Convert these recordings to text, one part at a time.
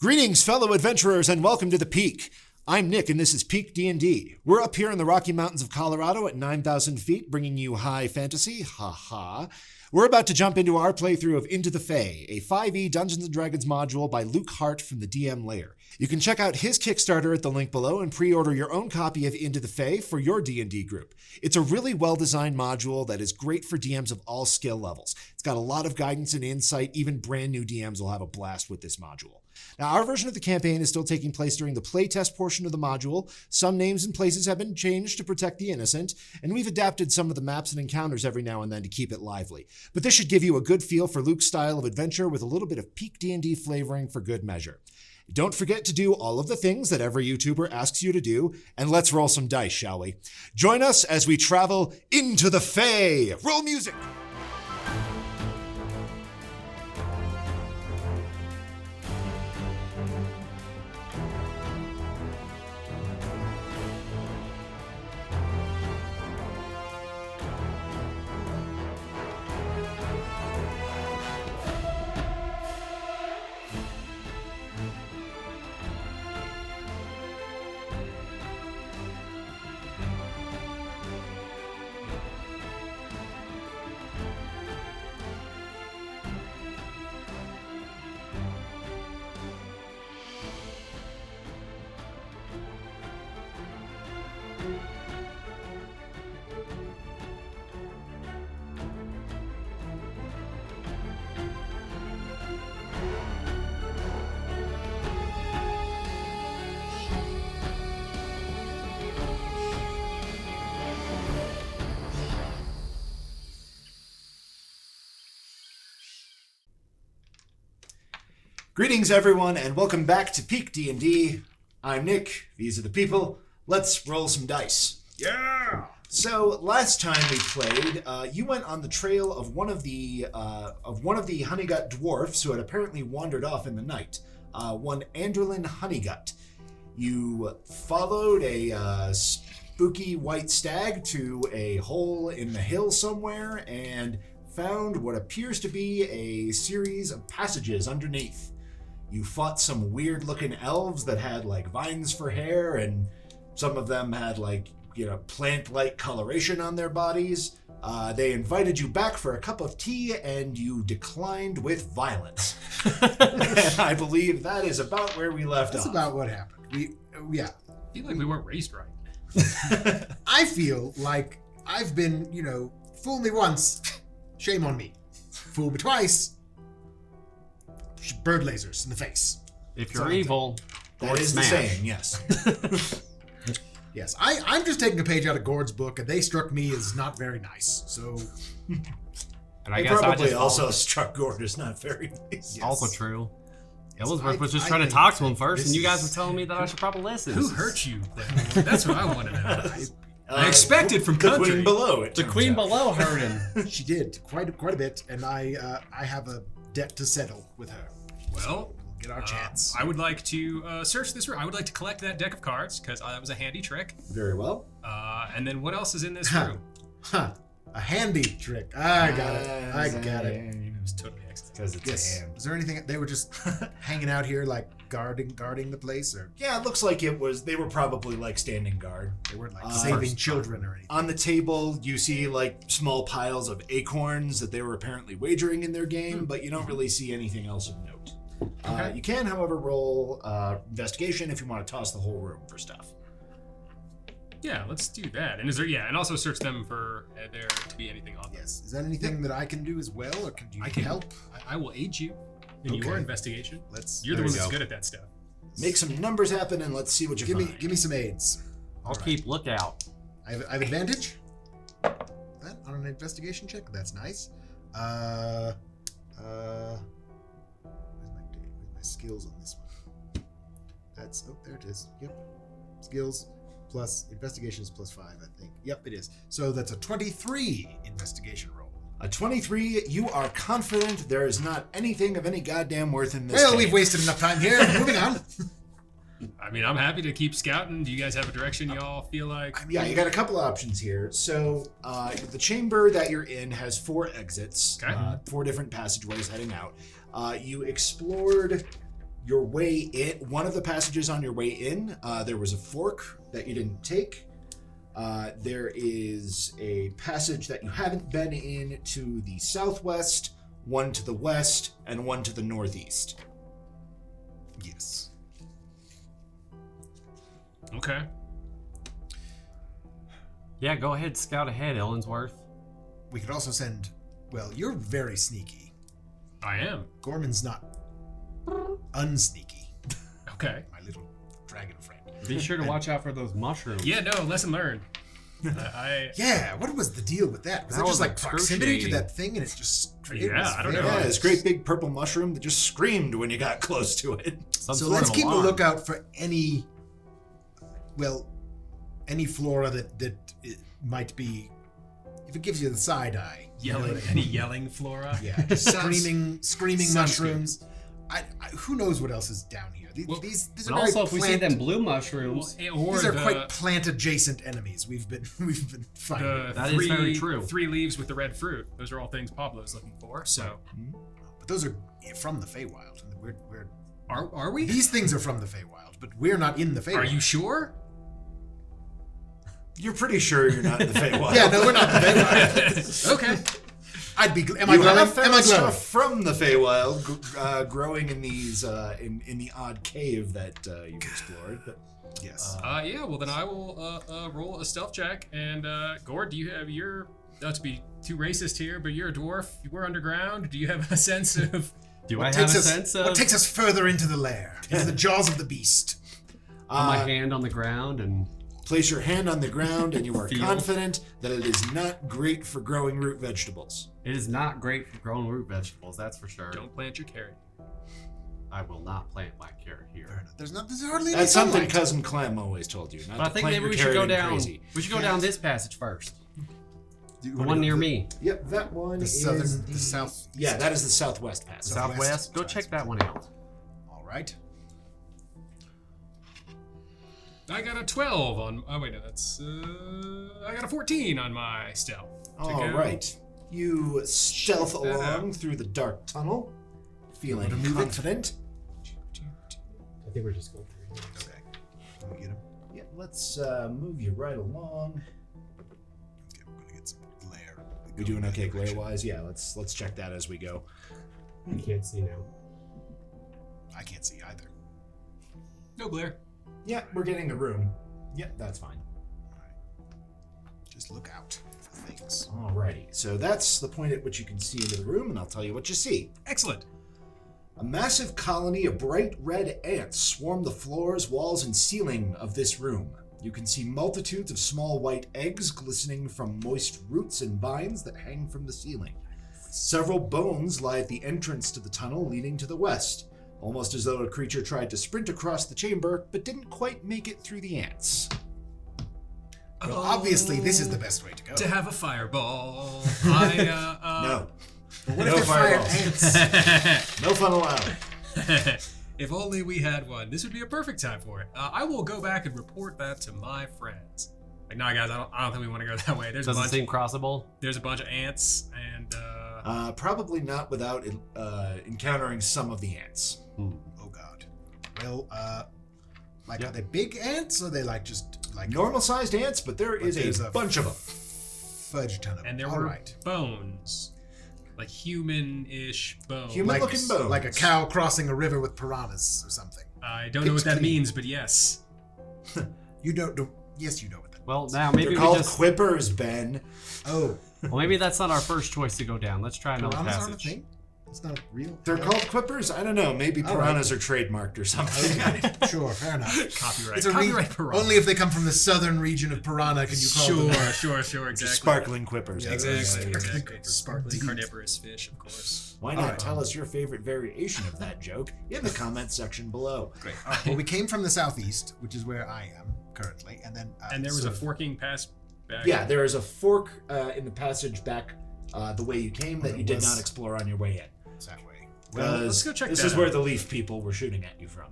Greetings, fellow adventurers, and welcome to the Peak. I'm Nick, and this is Peak D&D. We're up here in the Rocky Mountains of Colorado at 9,000 feet, bringing you high fantasy. Ha. We're about to jump into our playthrough of Into the Fey, a 5e Dungeons & Dragons module by Luke Hart from the DM Lair. You can check out his Kickstarter at the link below and pre-order your own copy of Into the Fey for your D&D group. It's a really well-designed module that is great for DMs of all skill levels. It's got a lot of guidance and insight. Even brand new DMs will have a blast with this module. Now, our version of the campaign is still taking place during the playtest portion of the module. Some names and places have been changed to protect the innocent, and we've adapted some of the maps and encounters every now and then to keep it lively. But this should give you a good feel for Luke's style of adventure with a little bit of Peak D&D flavoring for good measure. Don't forget to do all of the things that every YouTuber asks you to do, and let's roll some dice, shall we? Join us as we travel into the Fey. Roll music! Greetings, everyone, and welcome back to Peak D&D. I'm Nick. These are the people. Let's roll some dice. Yeah! So last time we played, you went on the trail of one of the Honeygut dwarfs who had apparently wandered off in the night. One Anderlin Honeygut. You followed a spooky white stag to a hole in the hill somewhere and found what appears to be a series of passages underneath. You fought some weird-looking elves that had, like, vines for hair, and some of them had, like, plant-like coloration on their bodies. They invited you back for a cup of tea, and you declined with violence. And I believe that is about where we left off. That's about what happened. Yeah. I feel like we weren't raised right. I feel like I've been, fool me once, shame on me. Fool me twice, bird lasers in the face. If you're evil, that is smash. the saying, yes. Yes, I'm just taking a page out of Ghourd's book, and they struck me as not very nice. So, and I They guess probably I just also struck Ghourd as not very nice. Yes. also true. Yes, Illinsworth was just I trying to think talk to him first, this and you guys were is- telling me that I should probably listen. Who hurt you? That's what I want to know. Uh, I expected from the country. Queen below it. The turns queen out. below heard him. she did quite a bit, and I have a debt to settle with her. Well, We'll get our chance. I would like to search this room. I would like to collect that deck of cards, because that was a handy trick. Very well. And then what else is in this Huh. room? Huh. A handy trick. I got it. I got it. It was totally excellent. Because it's Yes. a hand. Was there anything? They were just hanging out here, like guarding the place, or Yeah, it looks like they were probably like standing guard. they weren't like Uh, saving children or anything. On the table, you see like small piles of acorns that they were apparently wagering in their game, but you don't really see anything else of note. Okay. You can, however, roll investigation if you want to toss the whole room for stuff. Yeah, let's do that. And and also search them for there to be anything on them. Yes. Is that anything that I can do as well, or can you I can help? I will aid you in Okay. your investigation. Let's. You're the there one we that's go. good at that stuff. Make some numbers happen and let's see what you find. Give me some aids. I'll All right. keep lookout. I have advantage. That on an investigation check. That's nice. Where's my skills on this one? That's there it is. Yep. Skills plus investigation is +5, I think. Yep, it is. So that's a 23 investigation roll. A 23, you are confident there is not anything of any goddamn worth in this Well, cave. we've wasted enough time here. Moving on. I mean, I'm happy to keep scouting. Do you guys have a direction y'all feel like? Yeah, you got a couple of options here. So the chamber that you're in has 4 exits, Okay. 4 different passageways heading out. You explored your way in, one of the passages on your way in, there was a fork that you didn't take. There is a passage that you haven't been in to the southwest, one to the west, and one to the northeast. Yes. Okay. Yeah, go ahead, scout ahead, Illinsworth. We could also send. Well, you're very sneaky. I am. Gorman's not unsneaky. Okay. My little dragon friend. Be sure to watch out for those mushrooms. Yeah, no, lesson learned. Yeah, what was the deal with that? Was That it just was like proximity to excruciating. that thing, and it just? It Yeah, was I don't very- know. Yeah, this great big purple mushroom that just screamed when you got close to it. Some So sort let's of keep a alarm. lookout for any flora that it might be. If it gives you the side eye, Yelling, any yelling flora? yeah, just Sounds- screaming sounds mushrooms. Who knows what else is down here? Well, These And are also, very if we see plant. them blue mushrooms, Or These are the, quite plant-adjacent enemies. We've been fighting. the That is three, very true. 3 leaves with the red fruit. Those are all things Pablo's looking for. So, But those are from the Feywild. And we're are we? these things are from the Feywild, but we're not in the Feywild. Are you sure? You're pretty sure you're not in the Feywild. Yeah, no, we're not in the Feywild. Okay. I'd be. Am I You glowing? have found Am I glowing? stuff from the Feywild growing in these in the odd cave that you've explored. But Yes. Yeah, well, then I will roll a stealth check. And, Ghourd, do you have your... Not to be too racist here, but you're a dwarf. We're underground. Do you have a sense of... do I have a sense of what takes us further into the lair, into the jaws of the beast? my hand on the ground and place your hand on the ground, and you are Feel. confident that it is not great for growing root vegetables. it is not great for growing root vegetables, that's for sure. Don't plant your carrot. I will not plant my carrot here. There's hardly any That's something sunlight. Cousin Clem always told you. Not But I to think plant maybe your we should carrot go in down. Crazy. We should go down this passage first. Do you The wanna one go near the- me. Yep, that one The is southern, the south. Yeah, that is the southwest passage. Southwest. Go check that one out. All right. I got a 12 on... Oh, wait, no, that's... I got a 14 on my stealth. All go. right. You stealth Check that along out. through the dark tunnel, feeling Want to move it? confident. I think we're just going through. Okay. Let me get him. Yeah, let's move you right along. Okay, we're gonna get some lair. We doing okay glare-wise? Yeah, let's check that as we go. You can't see now. I can't see either. No glare. Yeah, we're getting the room. Yeah, that's fine. All right. Just look out for things. Alrighty, so that's the point at which you can see into the room, and I'll tell you what you see. Excellent. A massive colony of bright red ants swarm the floors, walls, and ceiling of this room. You can see multitudes of small white eggs glistening from moist roots and vines that hang from the ceiling. Several bones lie at the entrance to the tunnel leading to the west, almost as though a creature tried to sprint across the chamber but didn't quite make it through the ants. Well, obviously, this is the best way to go. To have a fireball. No. But what No if they're fire fireballs. ants? No fun allowed. If only we had one. This would be a perfect time for it. I will go back and report that to my friends. Like, no, guys, I don't think we want to go that way. There's Doesn't a bunch. seem crossable. There's a bunch of ants, and Probably not without encountering some of the ants. Oh God. Well, like Yeah. are they big ants or are they like just like Normal-sized ants, but there's there's a bunch of them. fudge ton of them? and there All were right. bones, like human-ish bones. Human-looking bones. Like a cow crossing a river with piranhas or something. I don't know what that Picked means, but yes. You don't. Yes, you know what that. Well, now maybe They're we called just. quippers, Ben. Oh, Well, maybe that's not our first choice to go down. Let's try another piranhas aren't a passage. thing. It's not real. They're called quippers? I don't know. Maybe All piranhas are trademarked or something. Okay, sure, fair enough. Copyright. It's a Copyright piranha. only if they come from the southern region of Piranha can you call Sure, them. sure, exactly. Sparkling quippers. Yeah, Exactly, Yeah. exactly. Sparkling Indeed. carnivorous fish, of course. Why not Alright. tell us your favorite variation of that joke in the comments section below? Great. All right, well, we came from the southeast, which is where I am currently, and then And there was a sort of- forking pass back. Yeah, there is a fork in the passage back the way you came that Oh, you did was- not explore on your way in. that way. Well, let's go check this that is where out. the leaf people were shooting at you from.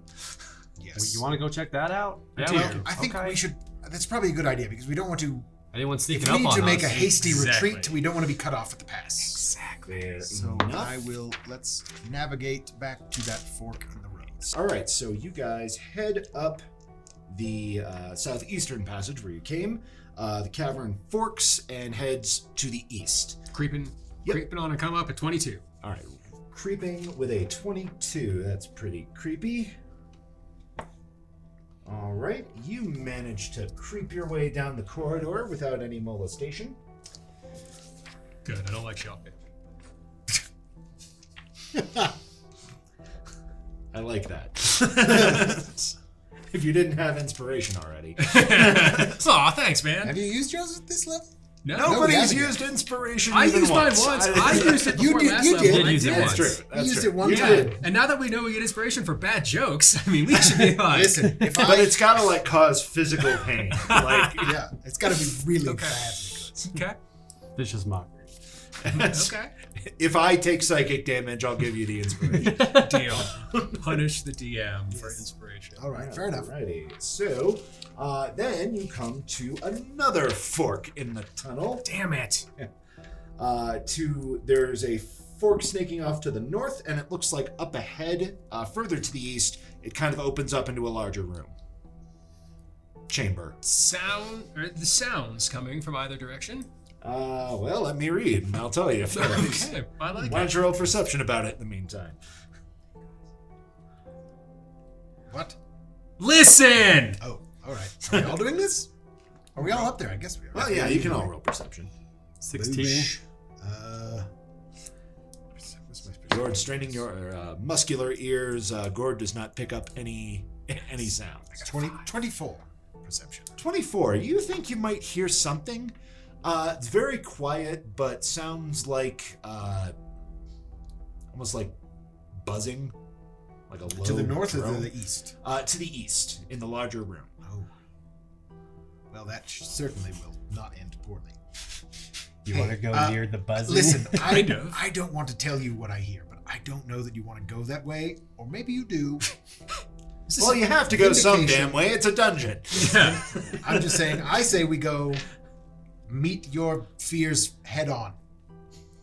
Yes. You want to go check that out? Yeah, we well, do. I think Okay. we should. That's probably a good idea because we don't want to. Anyone If sneaking we up need on to make a us? hasty Exactly. retreat, we don't want to be cut off at the pass. Exactly. So I will. Let's navigate back to that fork in the road. All right, so you guys head up the southeastern passage where you came. The cavern forks and heads to the east. Creeping on and come up at 22. All right, creeping with a 22. That's pretty creepy. All right, you managed to creep your way down the corridor without any molestation. Good, I don't like shopping. I like that. If you didn't have inspiration already. Aw, thanks, man. Have you used yours at this level? No, Nobody's we haven't used inspiration I even used mine once. once. I used it before last you level. did. I use it did. once. That's true. That's You used true. it one You time. did. And now that we know we get inspiration for bad jokes, I mean, we should be like... Listen, if But it's gotta like cause physical pain. Like yeah, it's got to be really Okay. bad. Okay. Vicious mockery. Okay. if I take psychic damage, I'll give you the inspiration. Deal. Punish the DM for inspiration. All right, fair enough. Alrighty. So then you come to another fork in the tunnel. Damn it. There's a fork snaking off to the north, and it looks like up ahead, further to the east, it kind of opens up into a larger room. Chamber. The sounds coming from either direction. Well, let me read, and I'll tell you if there is. Okay, I like Why it. don't you roll perception about it in the meantime? What? Listen! Oh, all right. Are we all doing this? Are we all up there? I guess we are. Well, yeah, you can all roll perception. 16. Boosh. What's my Ghourd, straining your muscular ears, Ghourd does not pick up any sound. 24 perception. 24. You think you might hear something? It's very quiet, but sounds like almost like buzzing, like a low To the north or drone. to the east? To the east, in the larger room. Oh. Well, that certainly will not end poorly. You want to go near the buzzing? Listen, Kind of. I don't want to tell you what I hear, but I don't know that you want to go that way, or maybe you do. Well, you have to go some vindication. damn way. It's a dungeon. Yeah. I'm just saying, I say we go meet your fears head on.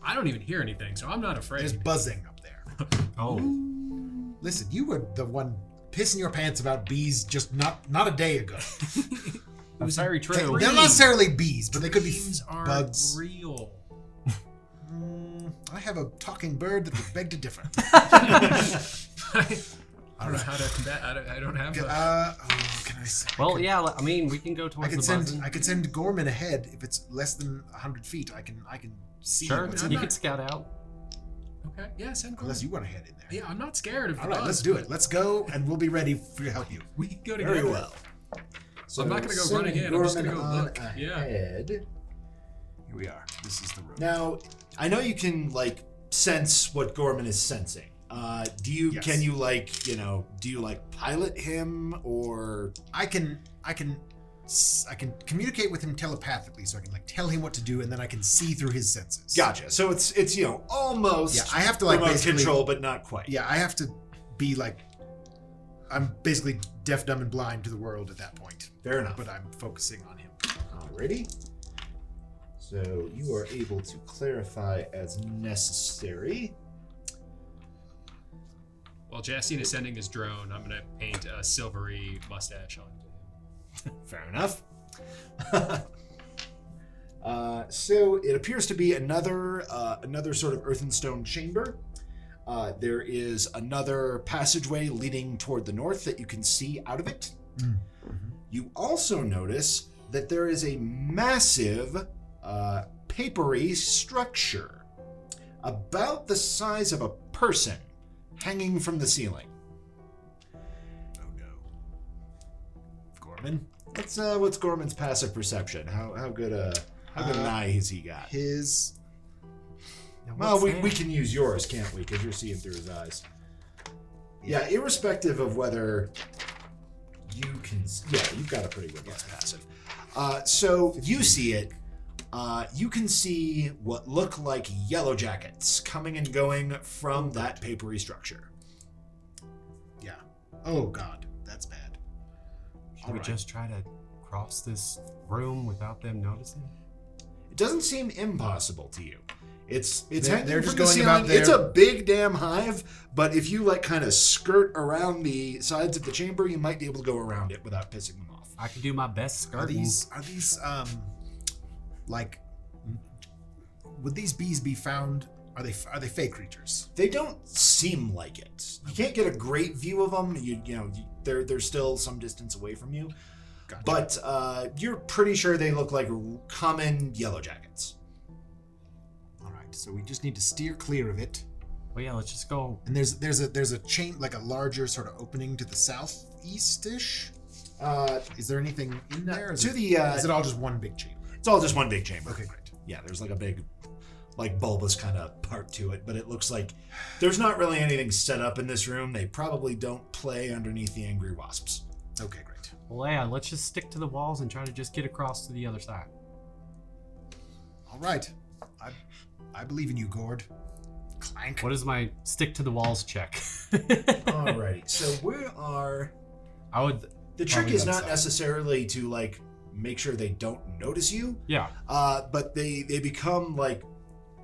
I don't even hear anything, so I'm not There's afraid. buzzing up there. Oh. Listen, you were the one pissing your pants about bees just not a day ago. That's very true. They're not necessarily bees, but they could be These are bugs. real. I have a talking bird that would beg to differ. I don't know how to combat. I don't have. Can I say? Well, yeah, I mean, we can go towards the buzzing. I could send Gorman ahead if it's less than 100 feet. I can see Sure, what's you in there. could scout out. Okay. Yeah, send Ghourd. Unless you want to head in there. Yeah, I'm not scared of the All right, buzz, let's do but it. Let's go, and we'll be ready to help you. We can go together. Very well. I'm not gonna go sending running in, I'm just gonna Gorman go on look. Yeah. ahead. Here we are. This is the room. Now, I know you can like sense what Gorman is sensing. Yes. Can you do you like pilot him or? I can communicate with him telepathically, so I can like tell him what to do, and then I can see through his senses. Gotcha. So it's almost Yeah, I have to like remote basically control, but not quite. Yeah, I have to be like, I'm basically deaf, dumb, and blind to the world at that point. Fair enough. But I'm focusing on him. Alrighty. So you are able to clarify as necessary. While Jaastien is sending his drone, I'm gonna paint a silvery mustache onto him. Fair enough. So it appears to be another sort of earth and stone chamber. There is another passageway leading toward the north that you can see out of it. You also notice that there is a massive papery structure about the size of a person hanging from the ceiling. Oh no. Gorman? What's Gorman's passive perception? How good an eye has he got? His. Well, we can use yours, can't we? Because you're seeing through his eyes. Yeah, irrespective of whether you can. Yeah, you've got a pretty robust passive. So you see it. You can see what look like yellow jackets coming and going from that papery structure. Yeah. Oh god, that's bad. Should we just try to cross this room without them noticing? It doesn't seem impossible to you. It's They're hanging just from the going about ceiling. It's their- a big damn hive, but if you like kind of skirt around the sides of the chamber, you might be able to go around it without pissing them off. I can do my best Are skirting. these like would these bees be found? Are they fey creatures? They don't seem like it. You can't get a great view of them. They're still some distance away from you. Gotcha. But you're pretty sure they look like common yellow jackets. All right, so we just need to steer clear of it. Well, yeah, let's just go. And there's a chain, like a larger sort of opening to the southeast-ish. Is there anything in there? Is it all just one big chamber? It's all just one big chamber. Okay, great. Yeah, there's like a big, like bulbous kind of part to it, but it looks like there's not really anything set up in this room. They probably don't play underneath the angry wasps. Okay, great. Well, yeah, let's just stick to the walls and try to just get across to the other side. All right. I believe in you, Ghourd. Clank. What is my stick to the walls check? Alrighty, so I would. the trick Probably is that not side. necessarily to like make sure they don't notice you. Yeah. But they become like,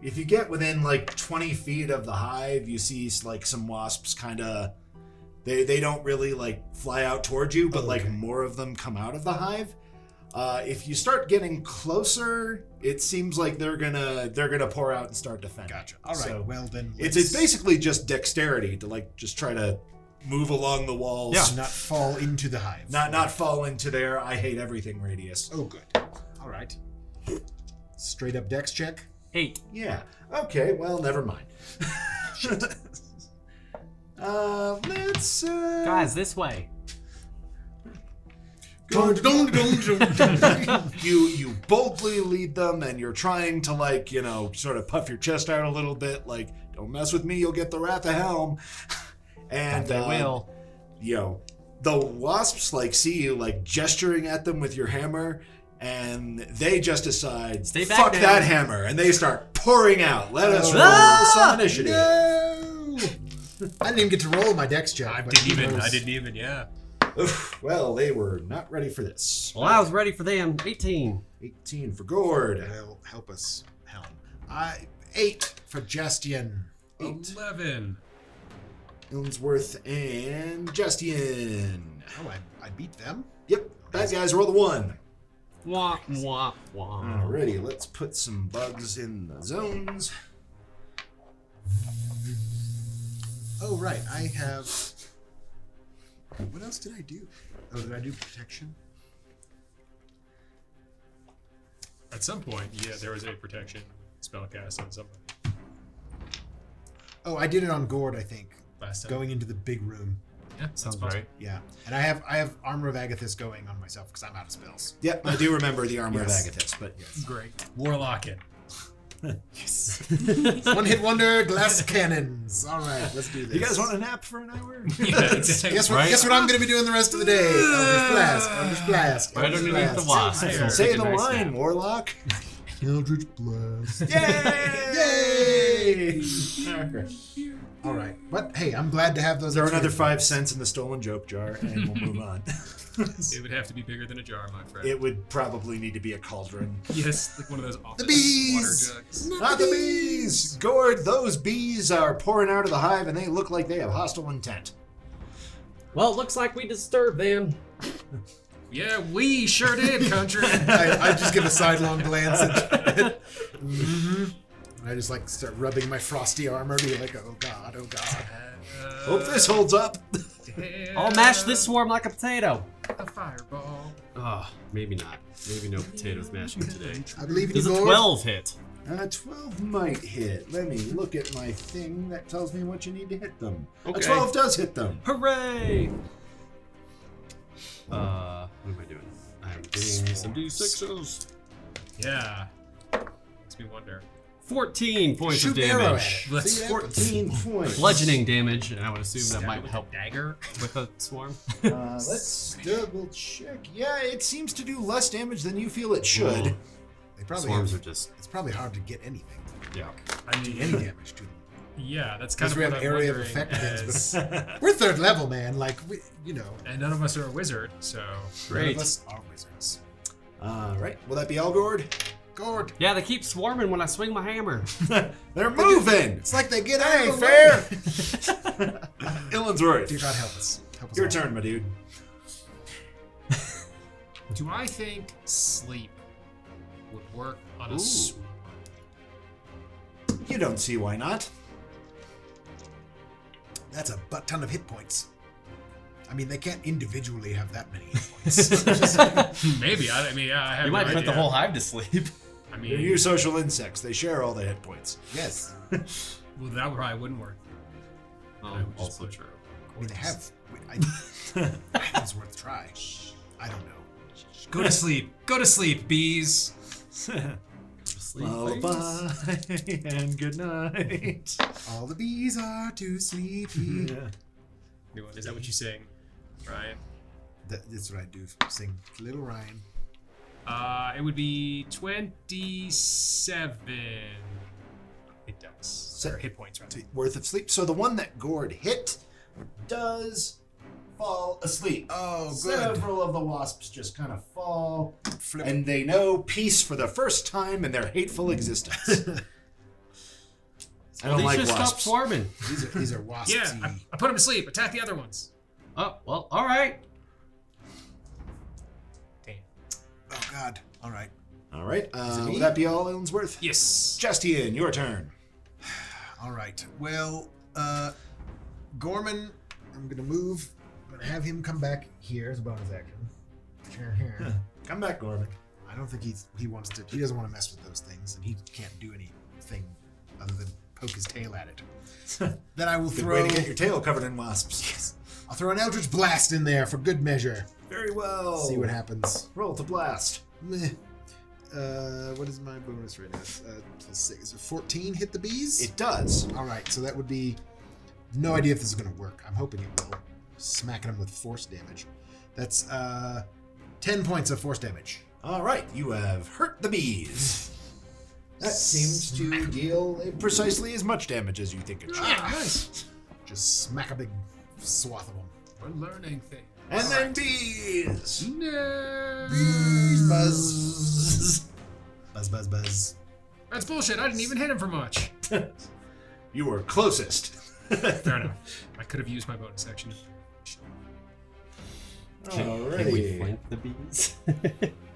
if you get within like 20 feet of the hive, you see like some wasps kind of, they don't really like fly out towards you, but like more of them come out of the hive. If you start getting closer, it seems like they're gonna pour out and start defending. Gotcha. All right. So well then, it's basically just dexterity to like just try to move along the walls. Yeah. not fall into the hive. Not fall into their I hate everything radius. Oh, good. All right. Straight up dex check. 8. Yeah. Okay. Well, never mind. Let's. Guys, this way. You boldly lead them, and you're trying to like sort of puff your chest out a little bit, like don't mess with me, you'll get the wrath of Helm. And They will. The wasps like see you like gesturing at them with your hammer, and they just decide, Stay back fuck now." that hammer, and they start pouring out. Let us roll Ah! some initiative. No! I didn't even get to roll my dex check. I but didn't even, yeah. Oof, well, they were not ready for this. Well, I was ready for them. 18. 18 for Ghourd. Well, help us, Helm. 8 for Jaastien. 11. Illinsworth and Jaastien. Oh, I beat them? Yep, bad guys roll the 1. Wah, wah, wah. Alrighty, let's put some bugs in the zones. Oh, right. I have... What else did I do? Oh, did I do protection? At some point, yeah, there was a protection spell cast on somebody Oh, I did it on Ghourd, I think. last time. Going into the big room. Yeah, Sounds that's right. Yeah. And I have Armor of Agathis going on myself because I'm out of spells. Yep, I do remember the armor Yes. of Agathis, but yes. Great. Warlock it. One hit wonder, glass cannons. All right, let's do this. You guys want a nap for an hour? Yeah, exactly. Guess what? Right? Guess what I'm going to be doing the rest of the day? Eldritch Blast. Eldritch Blast. Right Eldritch underneath the Blast. wasp. Say the Take a nice line, nap. Warlock. Eldritch Blast. Yay! All right, but hey, I'm glad to have those. Throw another extra 5 cents in the stolen joke jar, and we'll move on. It would have to be bigger than a jar, my friend. It would probably need to be a cauldron. Yes, like one of those office bees! water jugs. Not the bees! Ghourd, those bees are pouring out of the hive, and they look like they have hostile intent. Well, it looks like we disturbed them. Yeah, we sure did, country. I just give a sidelong glance at I just like start rubbing my frosty armor, be like, oh god, oh god. Hope this holds up. I'll mash this swarm like a potato. A fireball. Oh, maybe not. Maybe no potatoes mashing today. I believe in Does you, a Ghourd. 12 hit? 12 might hit. Let me look at my thing that tells me what you need to hit them. Okay. A 12 does hit them. Hooray! What am I doing? I'm getting some D6s. Yeah. Makes me wonder. 14 points Shoot of an arrow at damage. it. Let's See that? 14 points. Bludgeoning damage, and I would assume that stab might with help a dagger. with a swarm. Let's double check. Yeah, it seems to do less damage than you feel it should. Ooh. They probably Swarms have, are just, it's probably hard to get anything. yeah. I mean, Any damage to them. yeah, that's kind Because of we what have I'm area of wondering effect as- things, but we're 3rd level, man. Like, we, and none of us are a wizard, so none Great. of us are wizards. Right. Will that be all, Ghourd? Ghourd. Yeah, they keep swarming when I swing my hammer. They're moving. It's like they get Hey, out of the fair. way. Illinsworth. Dear God, help us. Help us Your all. turn, my dude. Do I think sleep would work on a Ooh. swarm? You don't see why not. That's a butt ton of hit points. I mean, they can't individually have that many hit points. Maybe. I mean, I have You no might put idea. the whole hive to sleep. I They're mean, you social insects. They share all the hit points. Yes. well, that probably wouldn't work. Oh, I would just also put- true. I mean, they have. I think it's worth a try. I don't know. Go to sleep. Go to sleep, bees. Sleep, Lullaby and good night. All the bees are too sleepy. Yeah. Is that what you sing, Ryan? That's what I do. Sing Little Ryan. It would be 27. It does. Or hit points, right? Worth of sleep. So the one that Ghourd hit does fall asleep. Oh, good. Several of the wasps just kind of fall, Flip. and they know peace for the first time in their hateful existence. I don't They like should stop wasps. swarming. These are wasps. Yeah, I put him to sleep. Attack the other ones. Oh, well, all right. Damn. Oh God. All right. All right. it me? Would that be all, Illinsworth? Yes. Jaastien, your turn. All right. Well, Gorman, I'm gonna move. I'm gonna have him come back here as a bonus action. Here. Come back, Gorman. I don't think he wants to. He doesn't want to mess with those things, and he can't do anything other than poke his tail at it. Then I will Good throw. way to get your tail covered in wasps. Yes. I'll throw an Eldritch Blast in there for good measure. Very well. See what happens. Roll to blast. Meh. What is my bonus right now? Plus 6. 14 hit the bees? It does. All right, so that would be... No idea if this is going to work. I'm hoping it will. Smacking them with force damage. That's 10 points of force damage. All right, you have hurt the bees. That seems to deal precisely as much damage as you think it should. Nice. Just smack a big swath of them. We're learning things. And then bees. No. Bees buzz. Buzz, buzz, buzz. That's bullshit. I didn't even hit him for much. You were closest. Fair enough. I could have used my bonus action. Can we Alrighty. flank the bees? Well,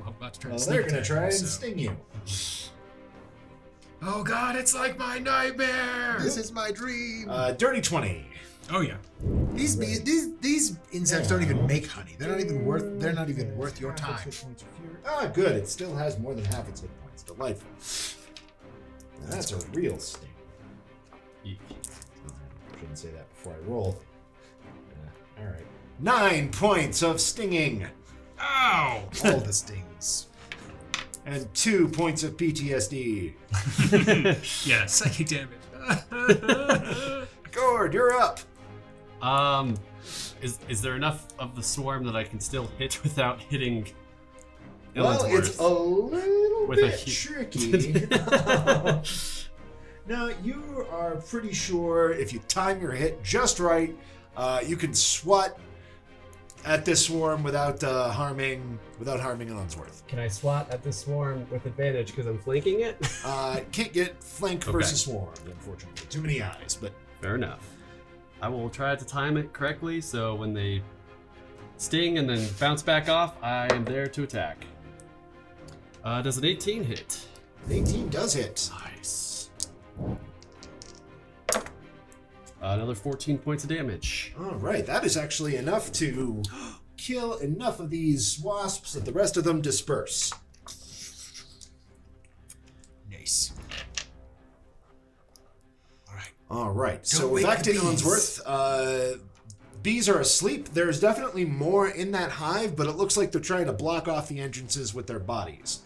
I'm about to try Well, to they're sneak gonna attack try him, and so- sting you. Oh god, it's like my nightmare. This is my dream. Dirty 20. Oh yeah. These insects don't even make honey. They're not even worth your time. Ah, good. It still has more than half its hit points. Delightful. Now, that's a real sting. Eek. Shouldn't say that before I roll. All right. 9 points of stinging Ow! All the stings. and 2 points of PTSD. Yeah, psychic damage. Ghourd, you're up. Is there enough of the swarm that I can still hit without hitting Well, Illinsworth? it's a little With a bit hu- tricky. Now, you are pretty sure if you time your hit just right, you can swat at this swarm without harming Illinsworth. Can I swat at the swarm with advantage because I'm flanking it? Can't get flank Okay. versus swarm, unfortunately. Too many eyes, but Fair enough. I will try to time it correctly so when they sting and then bounce back off, I am there to attack. Does an 18 hit? 18 does hit. Nice. Another 14 points of damage. All right, that is actually enough to kill enough of these wasps that the rest of them disperse. Nice. All right. All right, so wake back to the bees. Illinsworth. Bees are asleep. There's definitely more in that hive, but it looks like they're trying to block off the entrances with their bodies.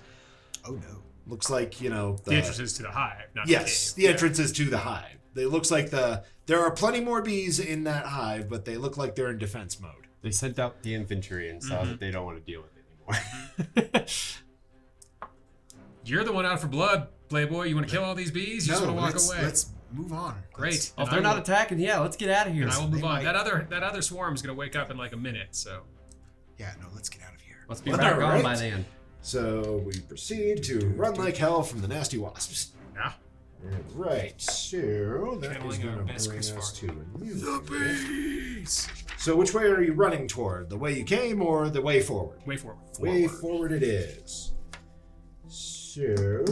Oh no. Looks like, you know... The entrances to the hive, not Yes, the the cave. entrances to the hive. It looks like there are plenty more bees in that hive, but they look like they're in defense mode. They sent out the infantry and saw that they don't want to deal with it anymore. You're the one out for blood, Playboy. You want to kill all these bees? You just want to walk away. Let's move on. Great. Oh, if they're not attacking, yeah, let's get out of here. And I will move They on. might- That other swarm is gonna wake up in like a minute. So Yeah, no, let's get out of here. Let's be All back on right. by then. So we proceed to run like hell from the nasty wasps. Yeah. Right, so that is Channeling our going to best bring Chris us Farley. to a new bit. So which way are you running toward? The way you came or the way forward? Way forward. Way forward it is. So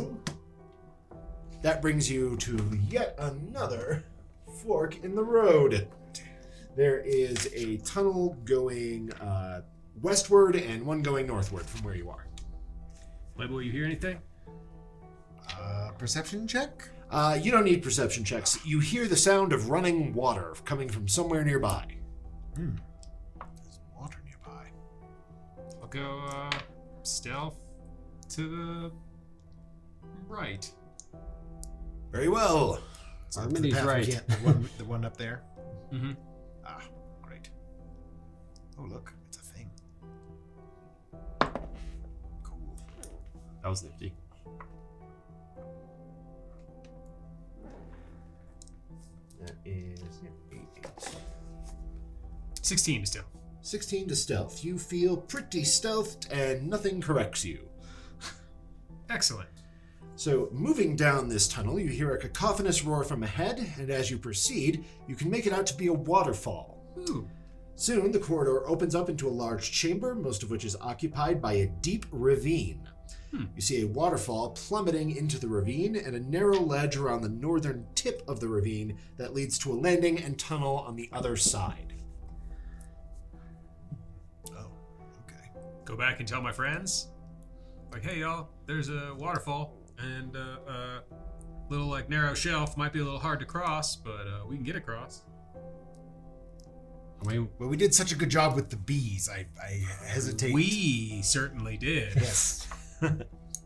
that brings you to yet another fork in the road. There is a tunnel going westward and one going northward from where you are. Label, you hear anything? Perception check? You don't need perception checks. You hear the sound of running water coming from somewhere nearby. There's water nearby. I'll go stealth to the right. Very well. So Our to the mini's path we right. can't- the one up there? Mm-hmm. Ah, great. Oh, look, it's a thing. Cool. That was nifty. That is 8. 16 to stealth. 16 to stealth. You feel pretty stealthed and nothing corrects you. Excellent. So, moving down this tunnel, you hear a cacophonous roar from ahead, and as you proceed, you can make it out to be a waterfall. Ooh. Soon, the corridor opens up into a large chamber, most of which is occupied by a deep ravine. You see a waterfall plummeting into the ravine and a narrow ledge around the northern tip of the ravine that leads to a landing and tunnel on the other side. Oh, okay. Go back and tell my friends. Like, hey, y'all, there's a waterfall and a little, like, narrow shelf. Might be a little hard to cross, but we can get across. I mean, Well, we did such a good job with the bees. I hesitate. We certainly did. Yes.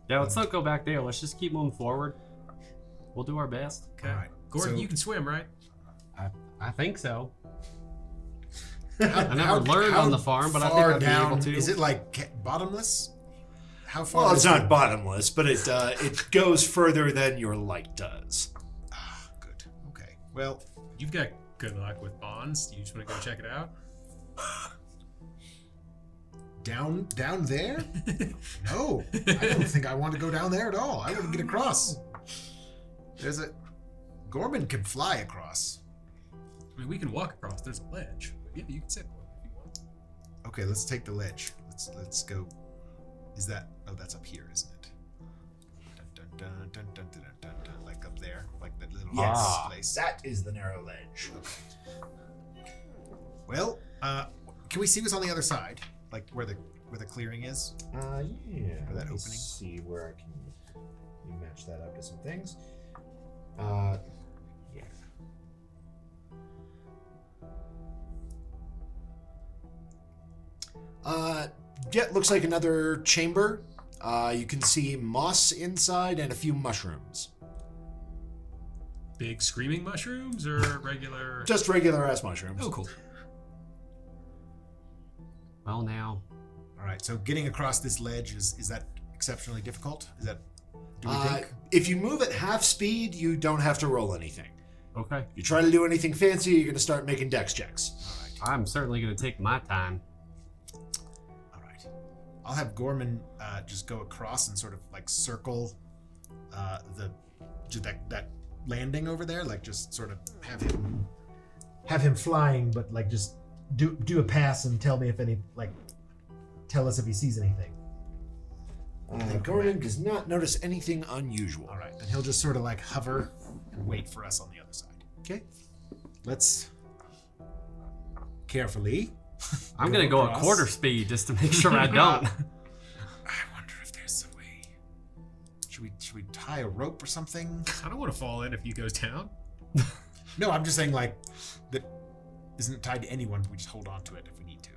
yeah, let's not go back there. Let's just keep moving forward. We'll do our best. Okay. All right. Gordon, So- you can swim, right? I think so. How, I never learned on the farm, but I think far I'd be down, able to. Is it like bottomless? How far? Well, it's is not it? bottomless, but it goes further than your light does. Ah, good. Okay. Well, You've got good luck with bonds. You just want to go check it out? down there? No, I don't think I want to go down there at all. I want to get across. There's a Gorman can fly across. I mean, we can walk across. There's a ledge. But yeah, you can sit on it if you want. Okay, let's take the ledge. Let's go. Is that? Oh, that's up here, isn't it? Dun, dun, dun, dun, dun, dun, dun, dun, like up there, like that little place. That is the narrow ledge. Well, can we see what's on the other side? Like where the clearing is? Yeah. Or that Let me opening? see where I can match that up to some things. Yeah. Yeah, it looks like another chamber. You can see moss inside and a few mushrooms. Big screaming mushrooms or regular? Just regular ass mushrooms. Oh, cool. Well, now. All right. So getting across this ledge is that exceptionally difficult? Is that? Do we think? If you move at half speed, you don't have to roll anything. Okay. You try to do anything fancy, you're going to start making dex checks. All right. I'm certainly going to take my time. All right. I'll have Gorman just go across and sort of like circle that landing over there, like just sort of have him flying, but like just do a pass and tell me if any tell us if he sees anything. Gordon does not notice anything unusual. All right, then he'll just sort of like hover and wait for us on the other side. Okay. Let's carefully. I'm going to go at across. quarter speed just to make sure I don't. I wonder if there's a way. Should we tie a rope or something? I don't want to fall in if you goes down. No, I'm just saying like that isn't tied to anyone. We just hold on to it if we need to.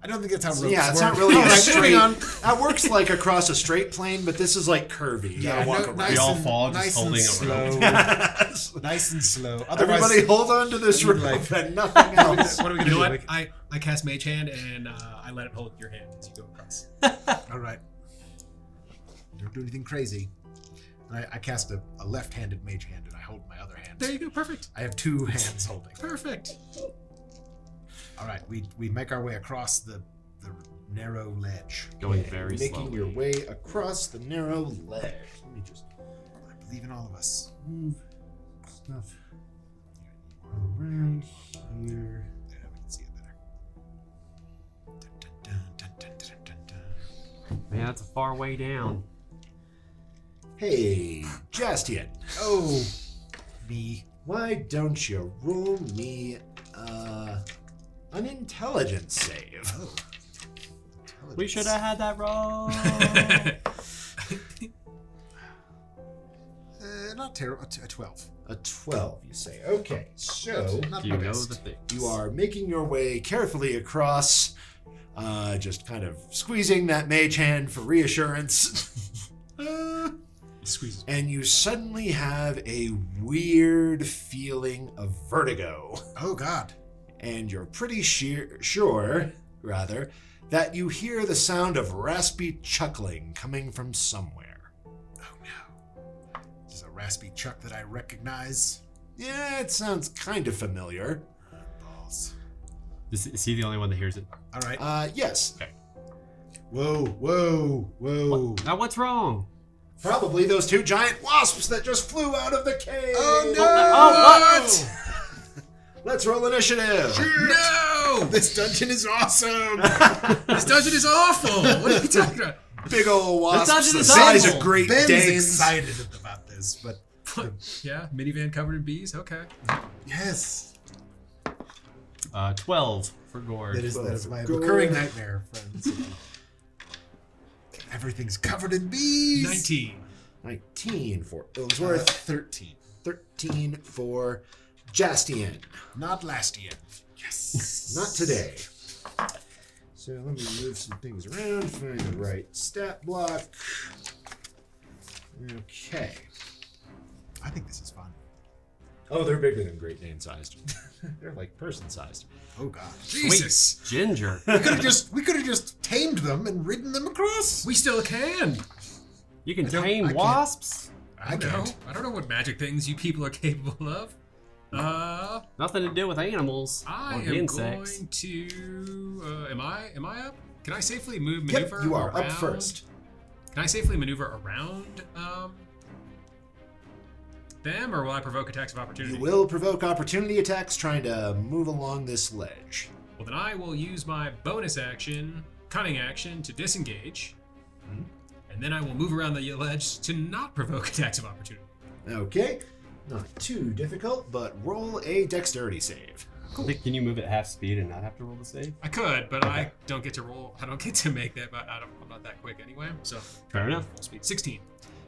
I don't think that's how ropes Yeah, it's work. not really All a right, straight. moving on. That works like across a straight plane, but this is like curvy. You gotta walk around. We all fall just nice holding and a slow. Nice and slow. Otherwise, Everybody hold on to this rope like- and nothing else. what are we You gonna know do? what? I cast Mage Hand and I let it hold your hand as you go across. All right. Don't do anything crazy. And I cast a left-handed mage hand, and I hold my other hand. There you go. Perfect. I have two hands holding. Perfect. All right, we make our way across the narrow ledge. Going Okay, very making slowly. your way across the narrow ledge. Let me just I believe in all of us. move stuff around here. There, we can see it better. Dun, dun, dun, dun, dun, dun, dun. Man, that's a far way down. Hey, Jaastien, Oh, me. why don't you roll me an intelligence save? Oh. We should have had that roll. Not terrible. A 12. A 12, you say. Okay, so Not You my know best. the things. you are making your way carefully across, just kind of squeezing that mage hand for reassurance. Squeezes. And you suddenly have a weird feeling of vertigo. Oh, God. And you're pretty sure, that you hear the sound of raspy chuckling coming from somewhere. Oh, no. Is this a raspy chuck that I recognize? Yeah, it sounds kind of familiar. Balls. Is he the only one that hears it? All right. Yes. Whoa, whoa, whoa. Now what's wrong? Probably those two giant wasps that just flew out of the cave. Oh, no! Oh, what? Let's roll initiative. No! This dungeon is awesome! This dungeon is awful! What are you talking about? Big old wasps dungeon the is size awful. of Great Ben's Danes. excited about this, but Yeah, minivan covered in bees? Okay. yes. 12 for Ghourd. That is my Ghourd. recurring nightmare, friends. Everything's covered in bees! 19. 19 for Worth Illinsworth. 13. 13 for Jaastien. Not last year. Yes. Not today. So let me move some things around, find the right stat block. Okay. I think this is fun. Oh, they're bigger than Great Dane sized. They're like person sized. Oh, God. Jesus! Ginger. We could have just tamed them and ridden them across. We still can! You can I don't- tame I can't. wasps? I don't know. I don't know what magic things you people are capable of. Nothing to do with animals I or am insects. going to. Am I up? Can I safely move Yep, maneuver? you are around? up first. Can I safely maneuver around them, or will I provoke attacks of opportunity? You will provoke opportunity attacks trying to move along this ledge. Well, then I will use my bonus action, cunning action, to disengage, and then I will move around the ledge to not provoke attacks of opportunity. Okay. Not too difficult, but roll a dexterity save. Can you move at half speed and not have to roll the save? I could, but I don't get to roll. I don't get to make that. But I'm not that quick anyway. So Fair enough. full speed. 16.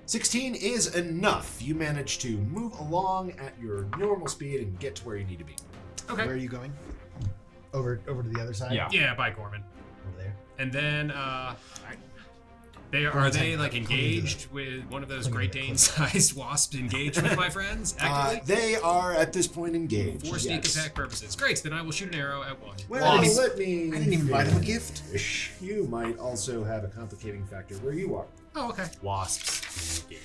16 is enough. You manage to move along at your normal speed and get to where you need to be. Okay. Where are you going? Over to the other side? Yeah. Yeah, by Gorman. Over there. And then are they like engaged with one of those Great Dane-sized wasps? Engaged with my friends actively They are at this point engaged. for sneak yes. attack purposes. Great. Then I will shoot an arrow at one. Well, Wasp. let me. I didn't even buy them a gift. finish. You might also have a complicating factor where you are. Oh, okay. Wasps. Engage.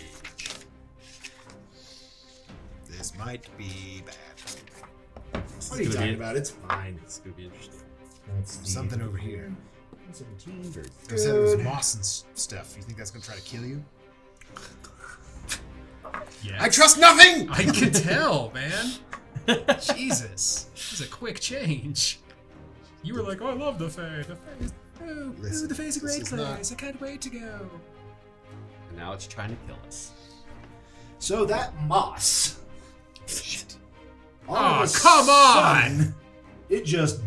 This might be bad. What are you talking about? It's fine. It's gonna be interesting. That's the- Something over here. 17, very I said it was good. moss and stuff. You think that's gonna try to kill you? Yeah. I trust nothing! I can tell, man. Jesus. This is a quick change. You were like, oh, I love the Fae. The Fae is, Listen, the Fae's a this great is place. not- I can't wait to go. And now it's trying to kill us. So that moss. Shit. all Aw, of a come on! sudden, It just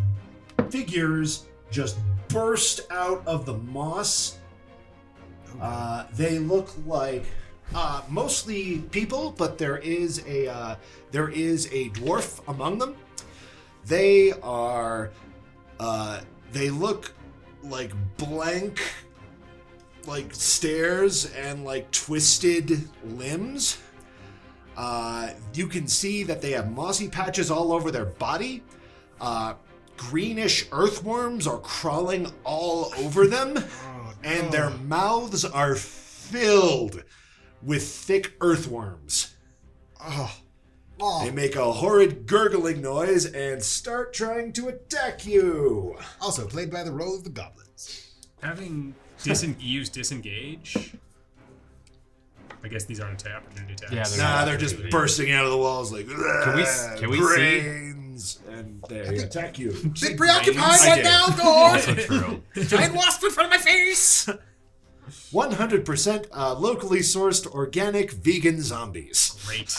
figures just burst out of the moss. They look like mostly people, but there is a dwarf among them. They are they look like blank, like stairs and like twisted limbs. You can see that they have mossy patches all over their body. Greenish earthworms are crawling all over them, and their mouths are filled with thick earthworms. They make a horrid gurgling noise and start trying to attack you. Also played by the role of the goblins. Having used disengage. I guess these aren't opportunity attacks. Yeah, Nah, they're just bursting out of the walls like Can we brains, and they attack you. Bit preoccupied I right did. now, Ghourd! Also true. Giant wasp in front of my face! 100% locally sourced organic vegan zombies. Great.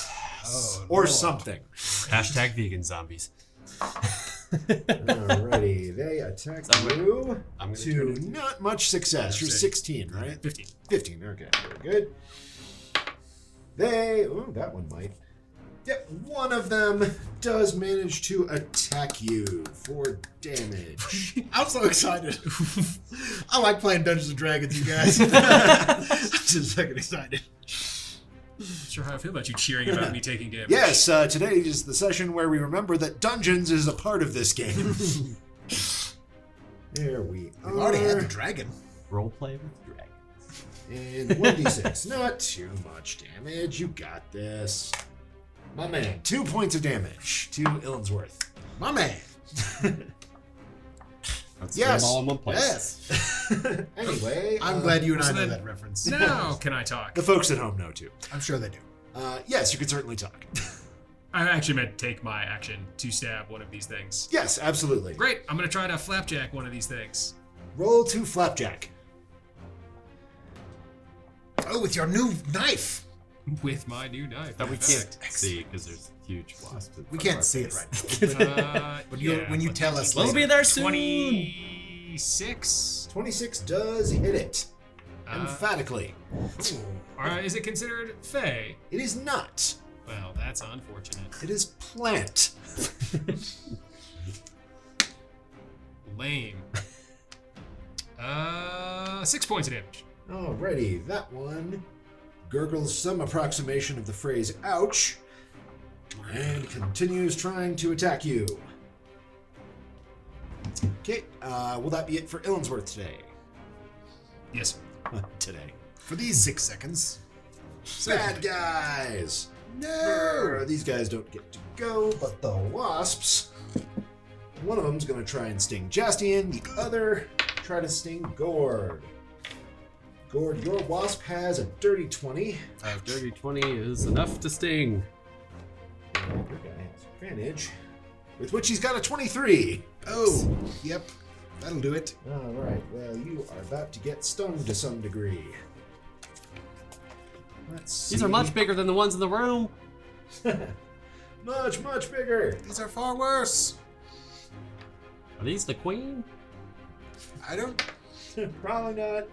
Or Lord. something. Hashtag vegan zombies. Alrighty, they attack you I'm gonna to turn it. not much success. You're 16, right? 15. 15, okay, very good. That one might. Yep, one of them does manage to attack you for damage. I'm so excited. I like playing Dungeons and Dragons, you guys. I'm just fucking excited. Not sure how I feel about you cheering about me taking damage. Yes, today is the session where we remember that dungeons is a part of this game. There we are. We already had the dragon. Roleplay with dragons. And 1d6. Not too much damage. You got this. My man. 2 points of damage to Illinsworth. My man. Let's Yes. put them all in one place. Yes. Anyway, I'm glad you and I so know then- that reference. Now can I talk? the folks at home know too. I'm sure they do. Yes, you can certainly talk. I actually meant take my action to stab one of these things. Yes, absolutely. Great. I'm going to try to flapjack one of these things. Roll to flapjack. Oh, with your new knife. With my new knife. That we Perfect. can't see because there's huge wasps. We can't see it right now. But when you tell us We'll later. be there soon. 26. 26 does hit it. Emphatically. Is it considered Fey? It is not. Well, that's unfortunate. It is plant. Lame. 6 points of damage. Alrighty, that one gurgles some approximation of the phrase ouch and continues trying to attack you. Okay, will that be it for Illinsworth today? Yes. Today. For these 6 seconds. Bad guys! No! These guys don't get to go, but the wasps. One of them's gonna try and sting Jaastien, the other try to sting Ghourd. Ghourd, your wasp has a dirty 20. A dirty 20 is enough to sting. And your guy has advantage, with which he's got a 23. Oh, yep. That'll do it. Alright, well, you are about to get stung to some degree. Let's see. These are much bigger than the ones in the room. much, much bigger. These are far worse. Are these the queen? I don't. Probably not.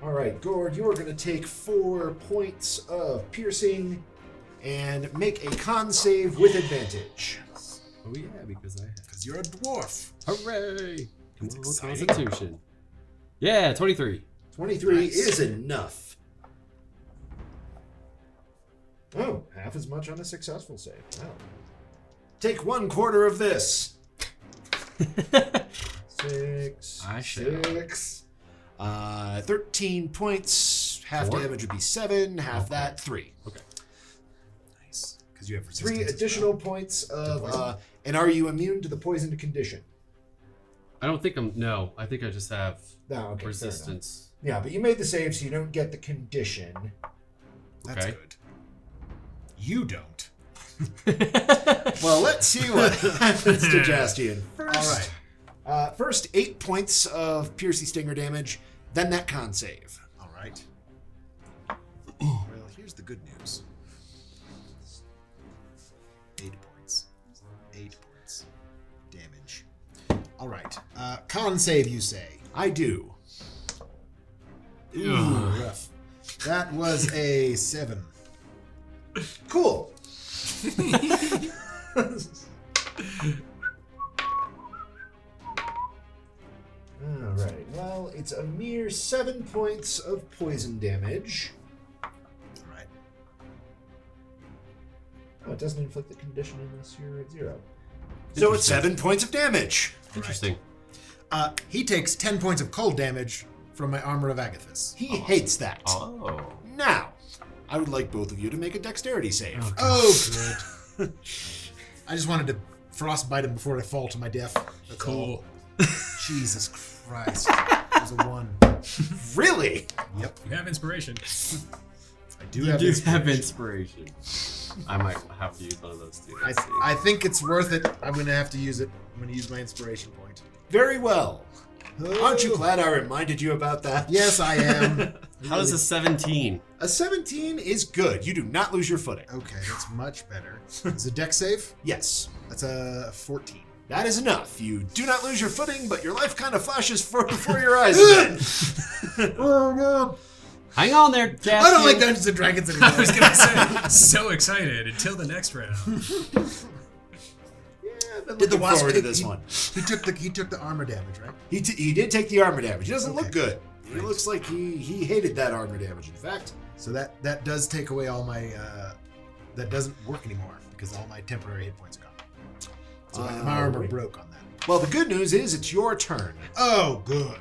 Alright, Ghourd, you are going to take 4 points of piercing and make a con save with advantage. Oh yeah, because I have. Because you're a dwarf. Hooray! Come on, exciting. Constitution. Yeah, 23. 23 Nice. is enough. Oh, half as much on a successful save. Wow. Take 1/4 of this. 6. I shall. 6. 13 points. Half 4? damage would be 7. Half that, 3. Nice. Because you have resistance. 3 as additional points of. poison. And are you immune to the poisoned condition? I don't think I'm. No, I think I just have No, okay. fair enough. resistance. Yeah, but you made the save, so you don't get the condition. well. That's Okay. good. You don't. Well, let's see what happens to Jaastien. First, All right. First 8 points of piercy stinger damage, then that con save. All right. Well, here's the good news. 8 points. 8 points. Damage. All right. Con save, you say? I do. Ooh, rough. That was a 7. Cool. Alright, well, it's a mere 7 points of poison damage. All right. Oh, it doesn't inflict the condition unless you're at 0. So it's 7 points of damage. Interesting. He takes 10 points of cold damage from my Armor of Agathis. He hates that. Oh. Now, I would like both of you to make a dexterity save. Oh, good. I just wanted to frostbite him before I fall to my death. That's Cool. all. Jesus Christ. was a 1. Really? Yep. You have inspiration. I do You have do inspiration. have inspiration. I might have to use one of those too. Let's see. I think it's worth it. I'm going to have to use it. I'm going to use my inspiration point. Very well. Aren't you Oh. glad I reminded you about that? Yes, I am. How does a 17? A 17 is good. You do not lose your footing. Okay, that's much better. Is it dex save? Yes. That's a 14. That is enough. You do not lose your footing, but your life kind of flashes before your eyes a bit. Oh, no. Hang on there, Jaastien. I don't like Dungeons and Dragons anymore. I was gonna say, so excited until the next round. Did the Wasp forward to take- this he- one? He took the armor damage, right? He did take the armor damage. He doesn't Okay. look good. He Right. looks like he hated that armor damage. In fact, So that does take away all my that doesn't work anymore because all my temporary hit points are gone. So my armor right. broke on that. well, the good news is it's your turn. Oh, good.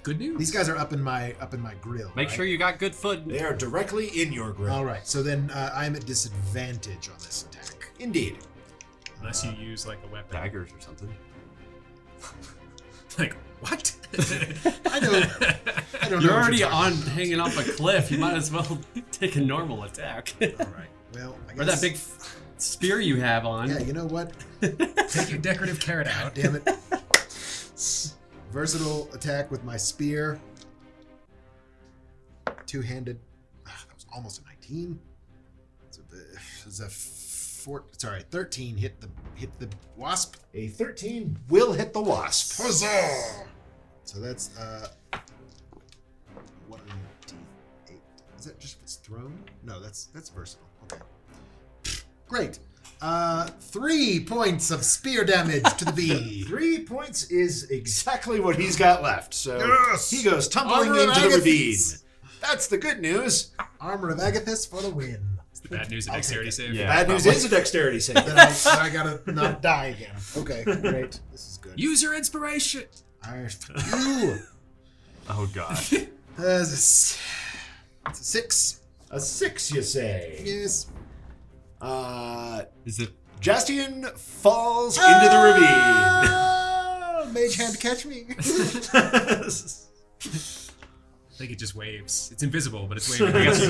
Good news. These guys are up in my grill. Make right? sure you got good foot. They are directly in your grip. All right. So then I'm at disadvantage on this attack. Indeed. Unless you use like a weapon. Daggers or something. Like, what? I know. I don't know. You're what already talking on hanging off a cliff. You might as well take a normal attack. about. All right. Well, I guess. Or that big spear you have on. Yeah. You know what? Take your decorative carrot out. Damn it. Versatile attack with my spear. Two-handed. That was almost a 19. It's a 13 hit the wasp. A 13 will hit the wasp. Huzzah! So that's 1d8. Is that just if it's thrown? No, that's versatile. Okay. Great. 3 points of spear damage to the bee. 3 points is exactly what he's got left. So Yes! he goes tumbling Armor of into the ravine. Agathis. That's the good news. Armor of Agathis for the win. The bad news of I'll dexterity take save. Yeah. Bad news probably. is a dexterity save. Then I gotta not die again. Okay, great. This is good. Use your inspiration. You. Oh god. It's a 6. A 6, you say? Yes. Is it? Jaastien falls into the ravine. Ah, mage hand catch me. I think it just waves. It's invisible, but it's waving. I guess.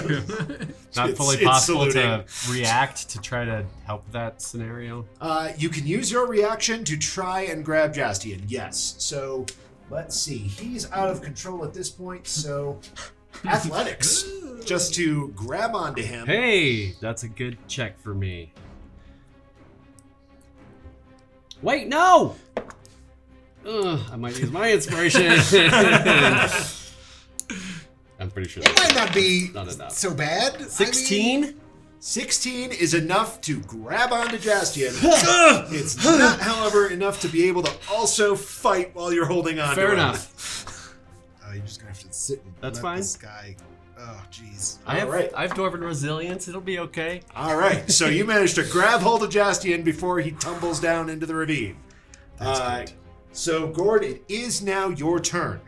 Not It's- fully it's possible saluting. to react to try to help that scenario. You can use your reaction to try and grab Jaastien. Yes. So let's see. He's out of control at this point. So athletics, just to grab onto him. Hey, that's a good check for me. Wait, no! I might use my inspiration. I'm pretty sure It might not be not enough. so bad. 16? 16 is enough to grab onto Jaastien. It's not, however, enough to be able to also fight while you're holding on to Fair him. enough. You're just gonna have to sit and That's let fine. this guy. Oh, jeez. I have Alright. Dwarven resilience. It'll be okay. All right, so you managed to grab hold of Jaastien before he tumbles down into the ravine. That's great. So, Ghourd, it is now your turn.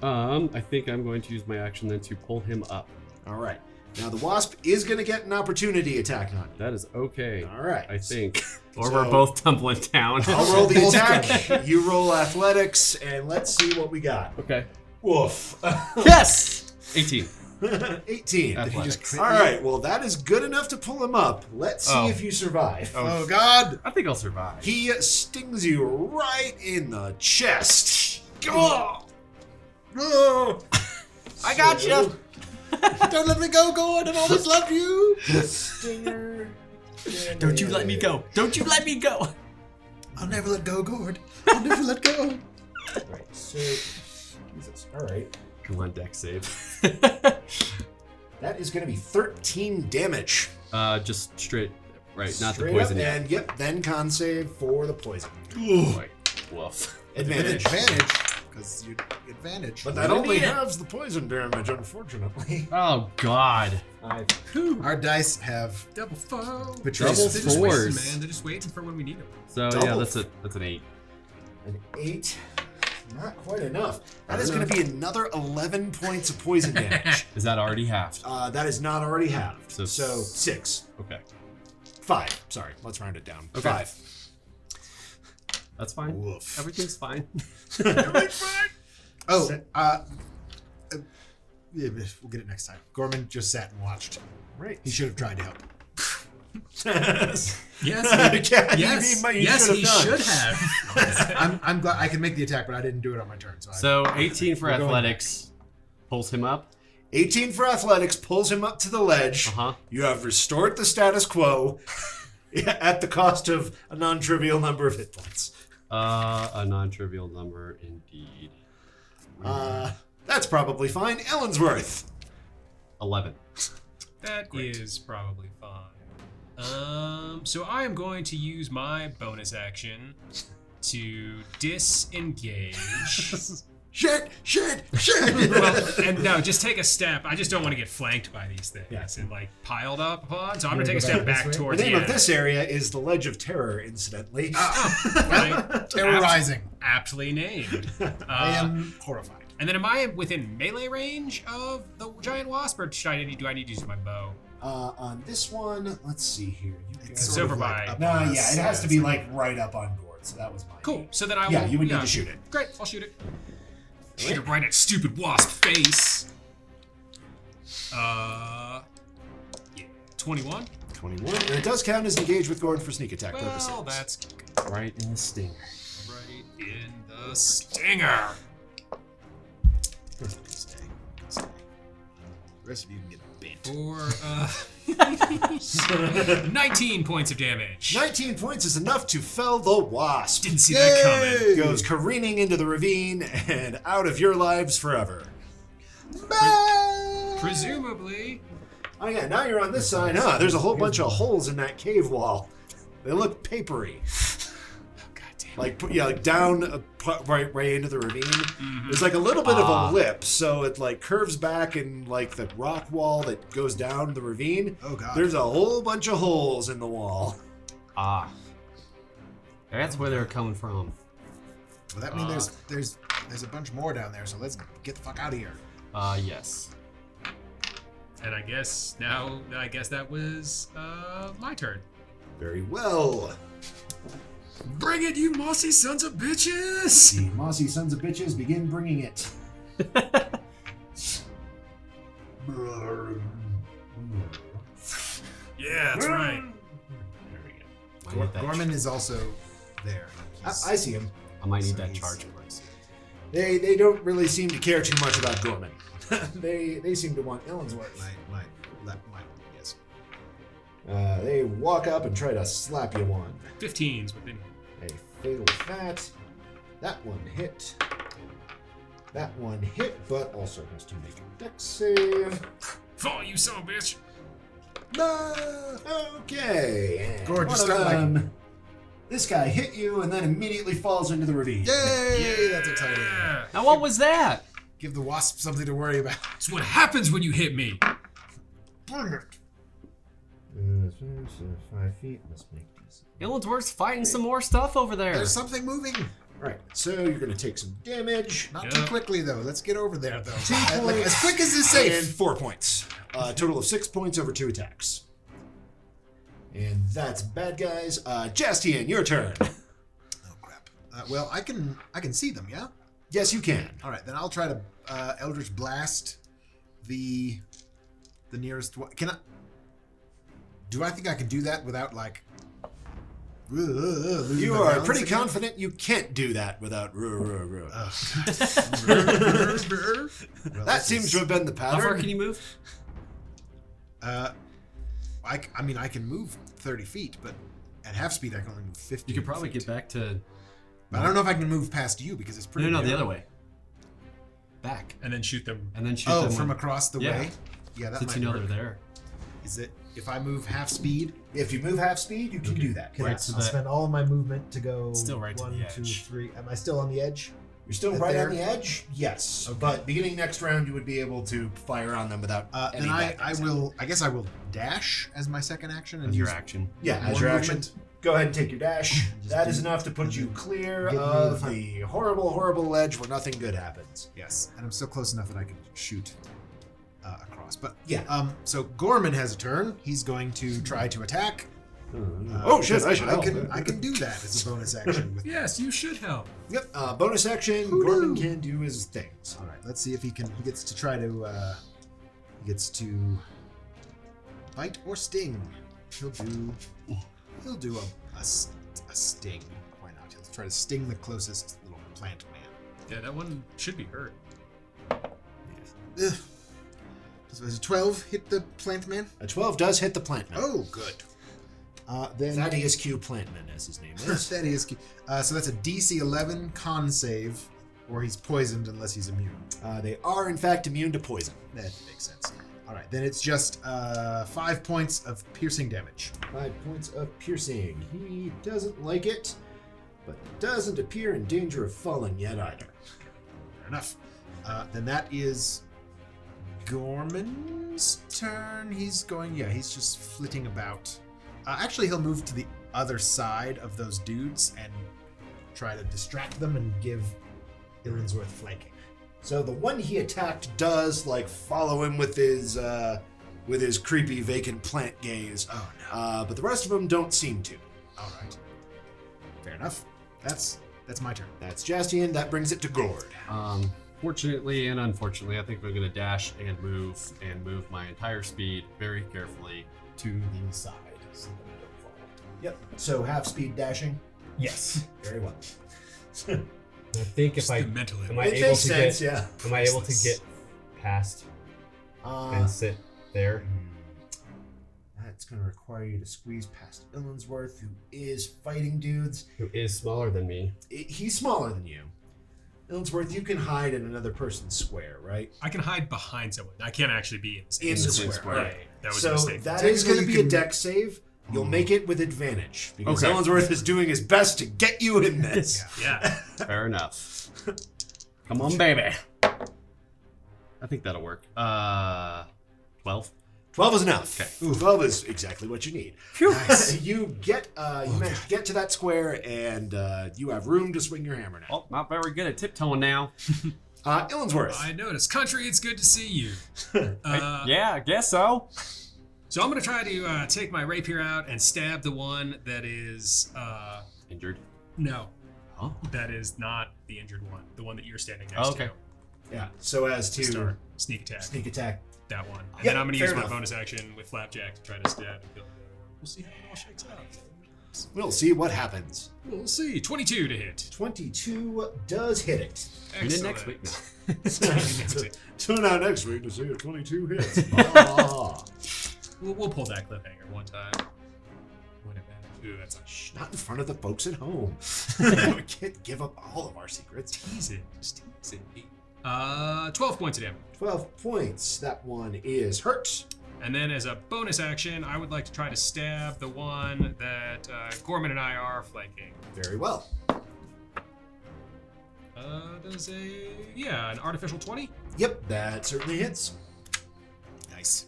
I think I'm going to use my action then to pull him up. All right. Now, the wasp is going to get an opportunity attack on you. That is okay. All right. I think. Or So- we're both tumbling down. I'll roll the attack. You roll athletics, and let's see what we got. Okay. Woof. Yes! 18. 18. Athletics. All right. Well, that is good enough to pull him up. Let's see Oh. if you survive. Oh God! I think I'll survive. He stings you right in the chest. Oh! Oh! I got you. Don't let me go, Ghourd. I've always loved you. Stinger. Don't you let me go. Don't you let me go. I'll never let go, Ghourd. I'll never let go. Right. So, Jesus. All right. Come on, deck save. That is going to be 13 damage. Just straight, right? Not Straight the poison up, yet. and yep, then con save for the poison. Boy, woof. Advantage. Because you advantage. But that only halves the poison damage, unfortunately. Oh God. Our dice have Double foe. betrayed Double us. They're just fours. waiting, man. They're just waiting for when we need them. So yeah, Double. that's an 8. An 8. Not quite enough. That is going to be another 11 points of poison damage. Is that already halved? That is not already halved. So So 6. Okay, 5. Sorry, let's round it down. Okay. 5. that's fine. Woof. Everything's fine. Everything's fine. Oh, Set- yeah, we'll get it next time. Gorman just sat and watched. Right. He should have tried to help. Yes, Yeah, yes, you yes, should he have done. should have. I'm glad I can make the attack, but I didn't do it on my turn. So 18 for We're going athletics pulls him up. 18 for athletics pulls him up to the ledge. Uh-huh. You have restored the status quo at the cost of a non-trivial number of hit points. A non-trivial number indeed. That's probably fine. Illinsworth. 11. That is probably fine. So I am going to use my bonus action to disengage. Shit! Well, and no, just take a step. I just don't want to get flanked by these things and like piled up upon. So I'm gonna take a step back The towards name the of end. this area is the Ledge of Terror, incidentally. Right? Terrorizing. Aptly named. I am horrified. And then am I within melee range of the giant wasp, or do I need to use my bow? On this one, let's see here. It's It's sort over of like by- up No, on yeah, us. it has to It's be like- like right up on Ghourd, so that was mine. Cool. So then I will. Yeah, you would need to shoot it. Great. I'll shoot it. Shoot it right at stupid wasp face. Yeah. 21. 21. And it does count as engaged with Ghourd for sneak attack purposes. Well, that's Right in the stinger. right in the stinger. Stay. The rest of you can get bent. For 19 points of damage. 19 points is enough to fell the wasp. Didn't see that coming. Goes careening into the ravine and out of your lives forever. Presumably. Oh yeah, now you're on this side, huh? There's a whole bunch of holes in that cave wall. They look papery. God damn. Like down right into the ravine. There's like a little bit of a lip, so it like curves back in like the rock wall that goes down the ravine. Oh god. There's a whole bunch of holes in the wall. Ah. That's where they're coming from. Well, that means there's a bunch more down there. So let's get the fuck out of here. Yes. And I guess that was my turn. Very well. Bring it, you mossy sons of bitches! The mossy sons of bitches begin bringing it. Yeah, that's right. There we go. Might need that Gorman is also there. He's- I see him. I might need so that he's- charge points. They don't really seem to care too much about Gorman. they seem to want Illinsworth. Yes. They walk up and try to slap you one. 15's within. They fail with that. That one hit. That one hit, but also has to make a dex save. Fall, you son of a bitch! Okay. And Ghourd, one just of start them, this guy hit you and then immediately falls into the ravine. Yay! That's exciting. Yeah. Now what was that? Give the wasp something to worry about. It's what happens when you hit me. Bring it. 5 feet. Let's make these. Illinsworth's fighting some more stuff over there. There's something moving. Right. So you're going to take some damage. Not Yeah. too quickly though. Let's get over there though. points. Like, as quick as is And safe. 4 points. Total of 6 points over 2 attacks. And that's bad guys. Jaastien, your turn. Oh crap. Well, I can see them. Yeah. Yes, you can. All right. Then I'll try to Eldritch Blast the nearest one. Can I? Do I think I can do that without like? Losing You my are balance pretty again? confident you can't do that without. Well, That this seems is- to have been the How far pattern. can you move? I mean, I can move 30 feet, but at half speed, I can only move 50. You could probably feet. get back to. But I don't know if I can move past you because it's pretty. No, the narrow. other way. Back. And then shoot them. And then shoot Oh, them from when- across the Yeah. way. Yeah, that Since might you know work. they're there. Is it if I move half speed? If you move half speed, you can do that. Right, Yes. so I'll that- spend all of my movement to go Still right to the 1, 2, edge. 3. Am I still on the edge? You're still Right right there? on the edge. Yes, Okay. but beginning next round, you would be able to fire on them without any. Then I bad things will. I guess I will dash as my second action and As your use action. Yeah, as one your action. movement. Go ahead and take your dash. Just That do- is enough to put you clear Give me of the- the horrible, horrible ledge where nothing good happens. Yes, and I'm still close enough that I can shoot across. But Yeah. so Gorman has a turn. He's going to try to attack. Oh shit! because I should help. I can do that as a bonus action. With, Yes, you should help. Yep. Bonus action. Gorman can do his things. All right, let's see if he gets to try to. He gets to bite or sting. He'll do a sting. Why not? He'll try to sting the closest little plant man. Yeah, that one should be hurt. Ugh. Does a 12 hit the plant man? A 12 does hit the plant man. Oh, good. Then Thaddeus Q. Plantman, as his name is. that is. So that's a DC 11 con save, or he's poisoned unless he's immune. They are, in fact, immune to poison. That makes sense. All right, then it's just 5 points of piercing damage. 5 points of piercing. He doesn't like it, but doesn't appear in danger of falling yet either. Fair enough. Then that is Gorman's turn. He's just flitting about. Actually, he'll move to the other side of those dudes and try to distract them and give Illinsworth flanking. So the one he attacked does follow him with his creepy vacant plant gaze. Oh no! But the rest of them don't seem to. All right. Fair enough. That's my turn. That's Jaastien. That brings it to Ghourd. Fortunately and unfortunately, I think I'm going to dash and move my entire speed very carefully to the side so that I don't fall. Yep. So half speed dashing. Yes. Very well. I think if I mentally. am I It able makes to sense, get yeah. am I able to get past and sit there? That's going to require you to squeeze past Illinsworth, who is fighting dudes. Who is smaller than me? He's smaller than you. Illinsworth, you can hide in another person's square, right? I can hide behind someone. I can't actually be In the square. square. Right. That was a So mistake. that is going to Technically, be you a can- dex save. You'll make it with advantage because Okay. Illinsworth is doing his best to get you in this. Yeah. Fair enough. Come on, baby. I think that'll work. 12. 12 is enough. Okay. 12 is exactly what you need. Nice. You manage to get to that square, and you have room to swing your hammer now. Oh, not very good at tiptoeing now. Illinsworth. I noticed. Country, it's good to see you. Yeah, I guess so. So I'm going to try to take my rapier out and stab the one that is... Injured. No. Huh? That is not the injured one. The one that you're standing next Okay. to. Yeah. So as to Start sneak attack. sneak attack. That one. And Yep, then I'm going to fair use my enough. bonus action with Flapjack to try to stab and kill the other one. We'll see how it all shakes out. We'll see what happens. We'll see. 22 to hit. 22 does hit it. Tune in Excellent. next week. No. Tune out next week to see if 22 hits. Ah. We'll pull that cliffhanger one time. What advantage? Ooh, that's not Not in front of the folks at home. We can't give up all of our secrets. tease it. Just tease it. 12 points of damage. 12 points. That one is hurt. And then as a bonus action, I would like to try to stab the one that Gorman and I are flanking. Very well. Does an artificial 20 Yep, that certainly hits. Nice.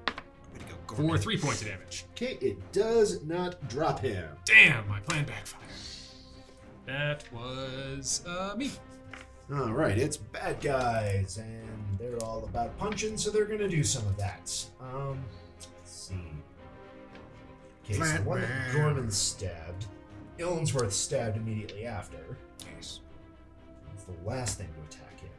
Way to go, for Gorman. 3 points of damage. Okay, it does not drop him. Damn, my plan backfired. That was me. All right, it's bad guys, and they're all about punching, so they're gonna do some of that. Let's see. Okay, so Plant one that man. Gorman stabbed, Illinsworth stabbed immediately after. Yes. That's the last thing to attack him.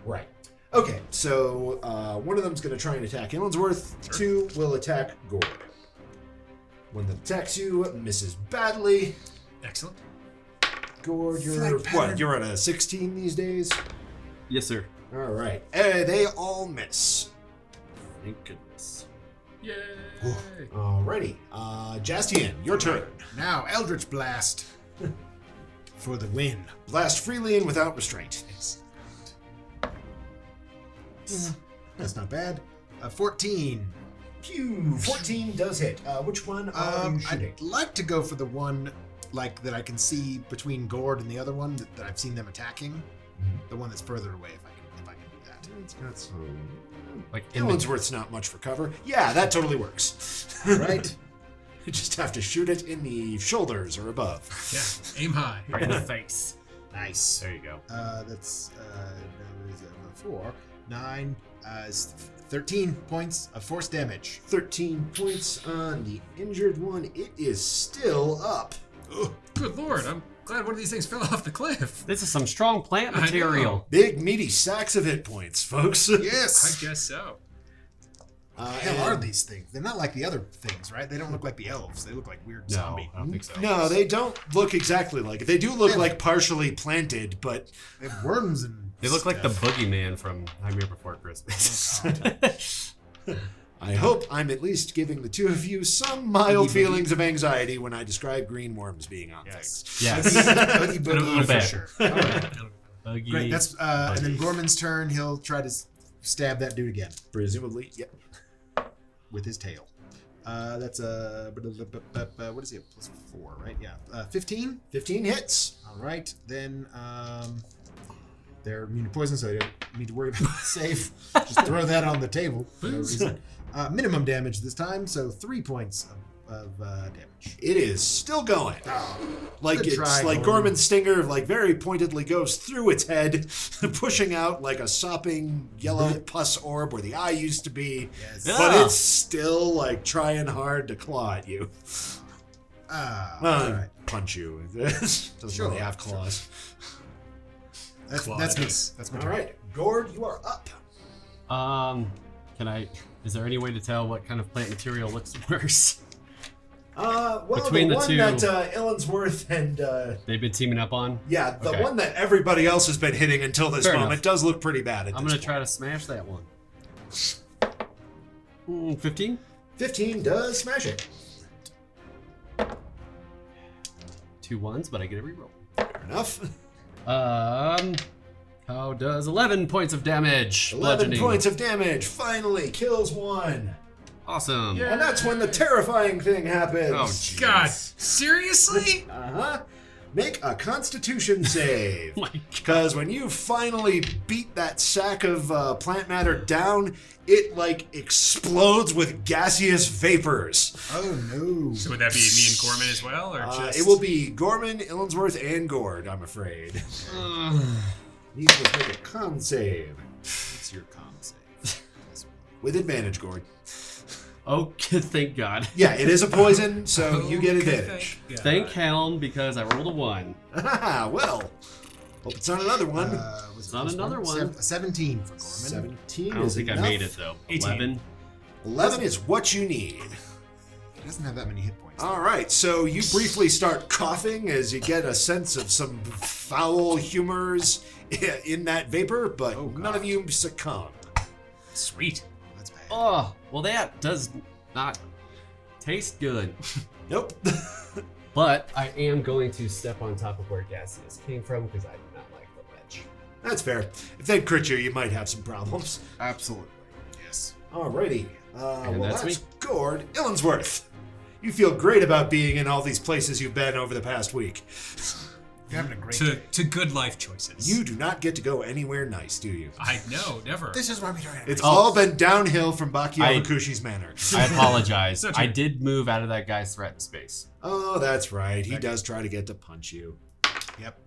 Right. Okay, so one of them's gonna try and attack Illinsworth. Sure. 2 will attack Ghourd. One that attacks you misses badly. Excellent. Ghourd, you're Flank pattern. what? You're at a 16 these days. Yes, sir. All right. They all miss. Thank goodness. Yay! Alrighty. Jaastien, your turn. Now, Eldritch Blast. For the win. Blast freely and without restraint. That's not bad. 14. Phew, 14 does hit. Which one are you shooting? I'd like to go for the one that I can see between Ghourd and the other one that I've seen them attacking. The one that's further away, if I can do that. It's got some. Like Illinsworth's not much for cover. Yeah, that totally works. Right? You just have to shoot it in the shoulders or above. Yeah, aim high. right in the face. Nice. There you go. That's 4, 9, 13 points of force damage. 13 points on the injured one. It is still up. Good lord, I'm Glad one of these things fell off the cliff. This is some strong plant I know. material. Big, meaty sacks of hit points, folks. Yes. I guess so. The hell are these things? They're not like the other things, right? They don't look like the elves. They look like weird No, zombie. I don't think so. No, they don't look exactly like it. They do look like partially planted, but They have worms and They look like the stuff. boogeyman from Nightmare Before Christmas. I hope I'm at least giving the two of you some mild feelings of anxiety when I describe green worms being on Yes. things. Yes. Boogie A little boogie for bit. sure. All right. Buggy. Great. That's and then Gorman's turn. He'll try to stab that dude again Presumably, yep. with his tail. That's a what is he? Plus 4, right? Yeah. 15. 15 hits. All right. Then they're immune to poison, so you don't need to worry about the save. Just throw that on the table for no reason. Minimum damage this time, so 3 points of damage. It is still going. Like Good it's try, like Gorman. Gorman's stinger, like very pointedly goes through its head, pushing out like a sopping yellow pus orb where the eye used to be. Yes. But Ah. it's still like trying hard to claw at you. All Well, right. punch you. Doesn't Sure, really have claws. That's me. Claudius. That's my All turn. right, Ghourd, you are up. Can I? Is there any way to tell what kind of plant material looks worse? Well, Between the the one two- that Illinsworth and They've been teaming up on. yeah, the Okay. one that everybody else has been hitting until this Fair moment enough. does look pretty bad. At I'm this gonna try point. to smash that one. 15. 15 does smash it. 2 1s, but I get a reroll. Fair enough. How does 11 points of damage? 11 bludgeoning. points of damage. Finally kills one. Awesome. And that's when the terrifying thing happens. Oh, jeez. God, seriously? Uh-huh. Make a constitution save. Oh my God. Because when you finally beat that sack of plant matter down, it like explodes with gaseous vapors. Oh no. So would that be me and Gorman as well, or just? It will be Gorman, Illinsworth, and Ghourd, I'm afraid. Need to make a con save. What's your con save? With advantage, Ghourd. Oh, thank God. Yeah, it is a poison, so you get advantage. Thank Helm because I rolled a 1. Ah, well. Hope it's not another one. Was it Not plus another one. 17 for Gorman. 17 I don't is think enough. I made it though. 18. 11. 11 is what you need. He doesn't have that many hit points. All right, so you briefly start coughing as you get a sense of some foul humors in that vapor, but Oh, God. none of you succumb. Sweet. That's bad. Oh, well that does not taste good. Nope. But I am going to step on top of where Gaseous came from because I do not like the ledge. That's fair. If they crit you, you might have some problems. Absolutely. Yes. Alrighty. And Well, that's that's me. Ghourd Illinsworth. You feel great about being in all these places you've been over the past week. You're having a great day. To good life choices. You do not get to go anywhere nice, do you? I know, never. This is why we don't have It's Oh. all been downhill from Baki I- Yamakushi's manor. I apologize. So I true. did move out of that guy's threatened space. Oh, that's right. He does try to get to punch you. Yep.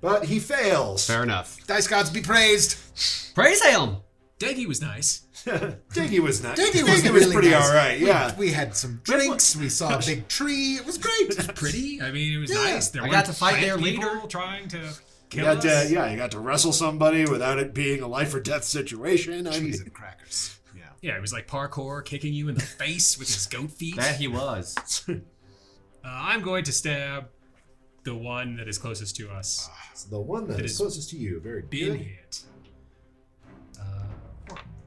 But he fails. Fair enough. Dice gods be praised. Praise Helm! Daggy was nice. Diggy was not. Diggy was was really pretty nice. alright, yeah. We had some drinks. We saw a big tree. It was great. Pretty. I mean, it was Yeah. nice. There I weren't got to fight plant their people leader. trying to You kill got us. to, you got to wrestle somebody without it being a life or death situation. I mean, Cheese and crackers. Yeah. Yeah, it was like parkour, kicking you in the face with his goat feet. That he was. I'm going to stab the one that is closest to us. it's the one that It is is closest to you. Very Been good. hit.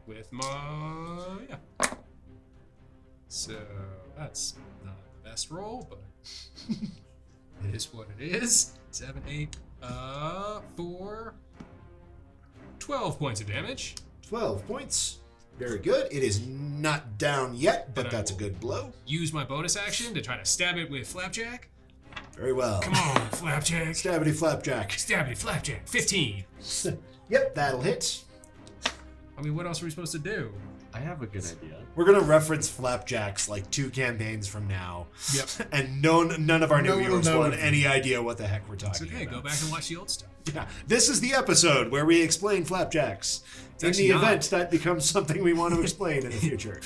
With my yeah. So that's not the best roll, but it is what it is. 7, 8, 4, 12 points of damage. 12 points. Very good. It is not down yet, but Then I that's a will- good blow. Use my bonus action to try to stab it with Flapjack. Very well. Come on, Flapjack. Stabbity flapjack. Stab it, Flapjack. 15. Yep, that'll hit. I mean, what else are we supposed to do? I have a good idea. We're gonna reference flapjacks like 2 campaigns from now. Yep. And none of our new No one will viewers know will have anything. any idea what the heck we're It's talking okay. about. Go back and watch the old stuff. Yeah, this is the episode where we explain flapjacks. In actually the not. event that becomes something we want to explain in the future.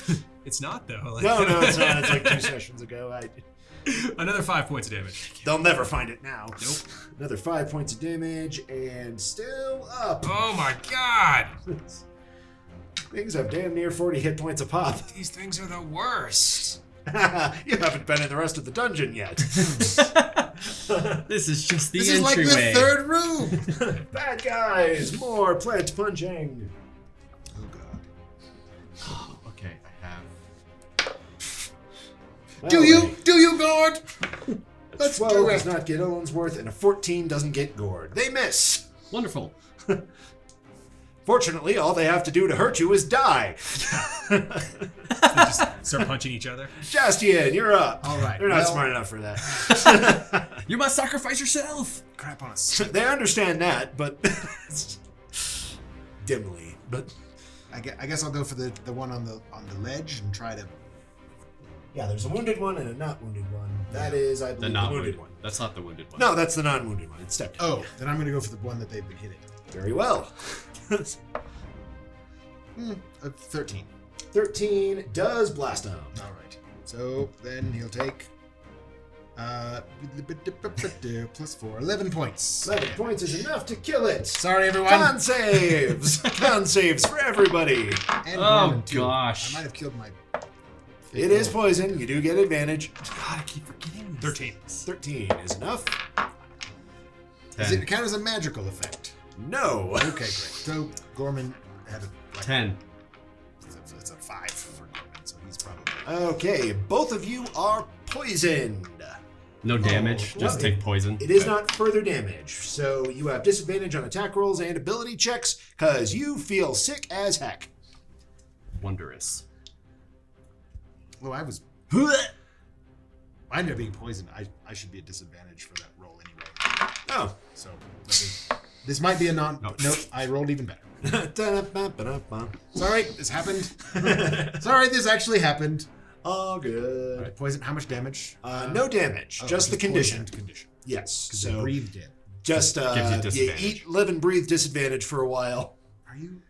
It's not though. Like, No, it's not. It's like 2 sessions ago. Another 5 points of damage. They'll never find it now. Nope. Another 5 points of damage, and still up. Oh my god! Things have damn near 40 hit points a pop. These things are the worst. You haven't been in the rest of the dungeon yet. This is just the This is like the entryway. third room. Bad guys, more plant punching. Oh god. Okay, I have. Do you, Ghourd? Let's do 12 it. does not get Illinsworth, and a 14 doesn't get Ghourd. They miss. Wonderful. Fortunately, all they have to do to hurt you is die. They just start punching each other. Jaastien, you're up. All right, They're not well- smart enough for that. You must sacrifice yourself. Crap on a stick. They understand that, but dimly. But I guess I'll go for the one on the ledge and try to. yeah, there's a wounded one and a not wounded one. That is, I The believe, not the wounded wounded one. That's not the wounded one. No, that's the non-wounded one. It's stepped. Oh, then I'm gonna go for the one that they've been hitting. Very well. 13. 13 does blast him. All right. So then he'll take plus 4, 11 points. 11 points is enough to kill it. Sorry, everyone. Con saves. Con saves for everybody. And Oh, Gorman, too. gosh. I might have killed my. It is poison. You do get advantage. God, I keep forgetting. 13. 13 is enough. Does 10. it count as a magical effect? No. Okay, great. So Gorman had a. 10. It's a 5 for Gorman, so he's probably. Okay, both of you are poisoned. No damage. Just lovely. take poison. It is not further damage, so you have disadvantage on attack rolls and ability checks because you feel sick as heck. Wondrous. Well, I ended up being poisoned. I should be at disadvantage for that roll anyway. Oh. So this might be a non. No. Nope, I rolled even better. All Sorry, this happened. Sorry, this actually happened. good. All right, poison. How much damage? No damage, just the condition. poisoned condition. Yes. Because they So breathed in. just Gives you you disadvantage. eat, live, and breathe disadvantage for a while. Are you,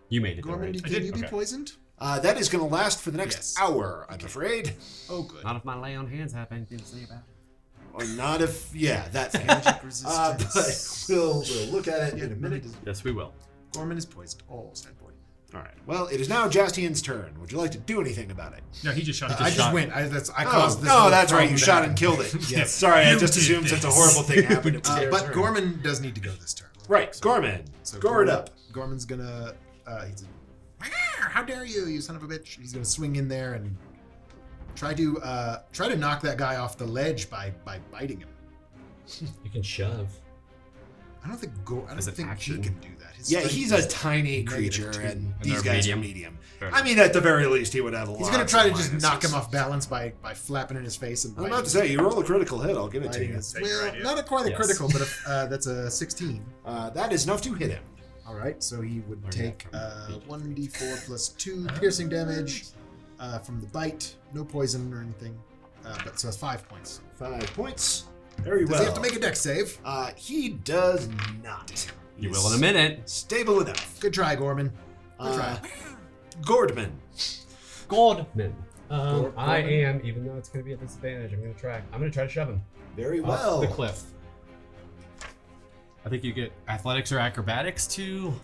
You made it, though, Gorman? right? Can you be Okay. poisoned? That is going to last for the next Yes. hour, I'm afraid. Oh, good. Not if my lay on hands have anything to say about it. Or not if, yeah, that thing. Magic But resistance. we'll look at it in a minute. Yes, we will. Gorman is poisoned. Oh, sad boy. All right. Well, it is now Jastien's turn. Would you like to do anything about it? No, he just shot. I just went. I caused this. Oh, whole that's right. problem You to shot happen. and killed it. Yes. Sorry, I You just did assumed since a this. horrible thing happened. It was their But turn. Gorman does need to go this turn. Right, Gorman. So Ghourd up. Gorman's gonna. He's. How dare you, you son of a bitch! He's gonna swing in there and try to knock that guy off the ledge by biting him. You can shove. I don't think As an action? he can do that. His Yeah, strength he's a is tiny -2. creature, and And these they're guys medium? are medium. Fair I mean, at the very least, he would have a lot. He's gonna try to just knock him off balance by flapping in his face and. I'm biting about to say, you roll a critical hit. I'll give it to biting you. his- Take your well, idea. not quite a Yes. critical, but that's a 16. That is enough to hit him. All right, so he would Or take yeah. 1d4 plus 2 piercing damage from the bite. No poison or anything, but so that's 5 points. 5 points. Very Does well. he have to make a dex save? He does not. You He's will in a minute. Stable enough. Good try, Gorman. Good try. Gordman. Goldman. I Gorman? am, even though it's going to be a disadvantage, I'm going to try to shove him Very off well. the cliff. I think you get athletics or acrobatics too.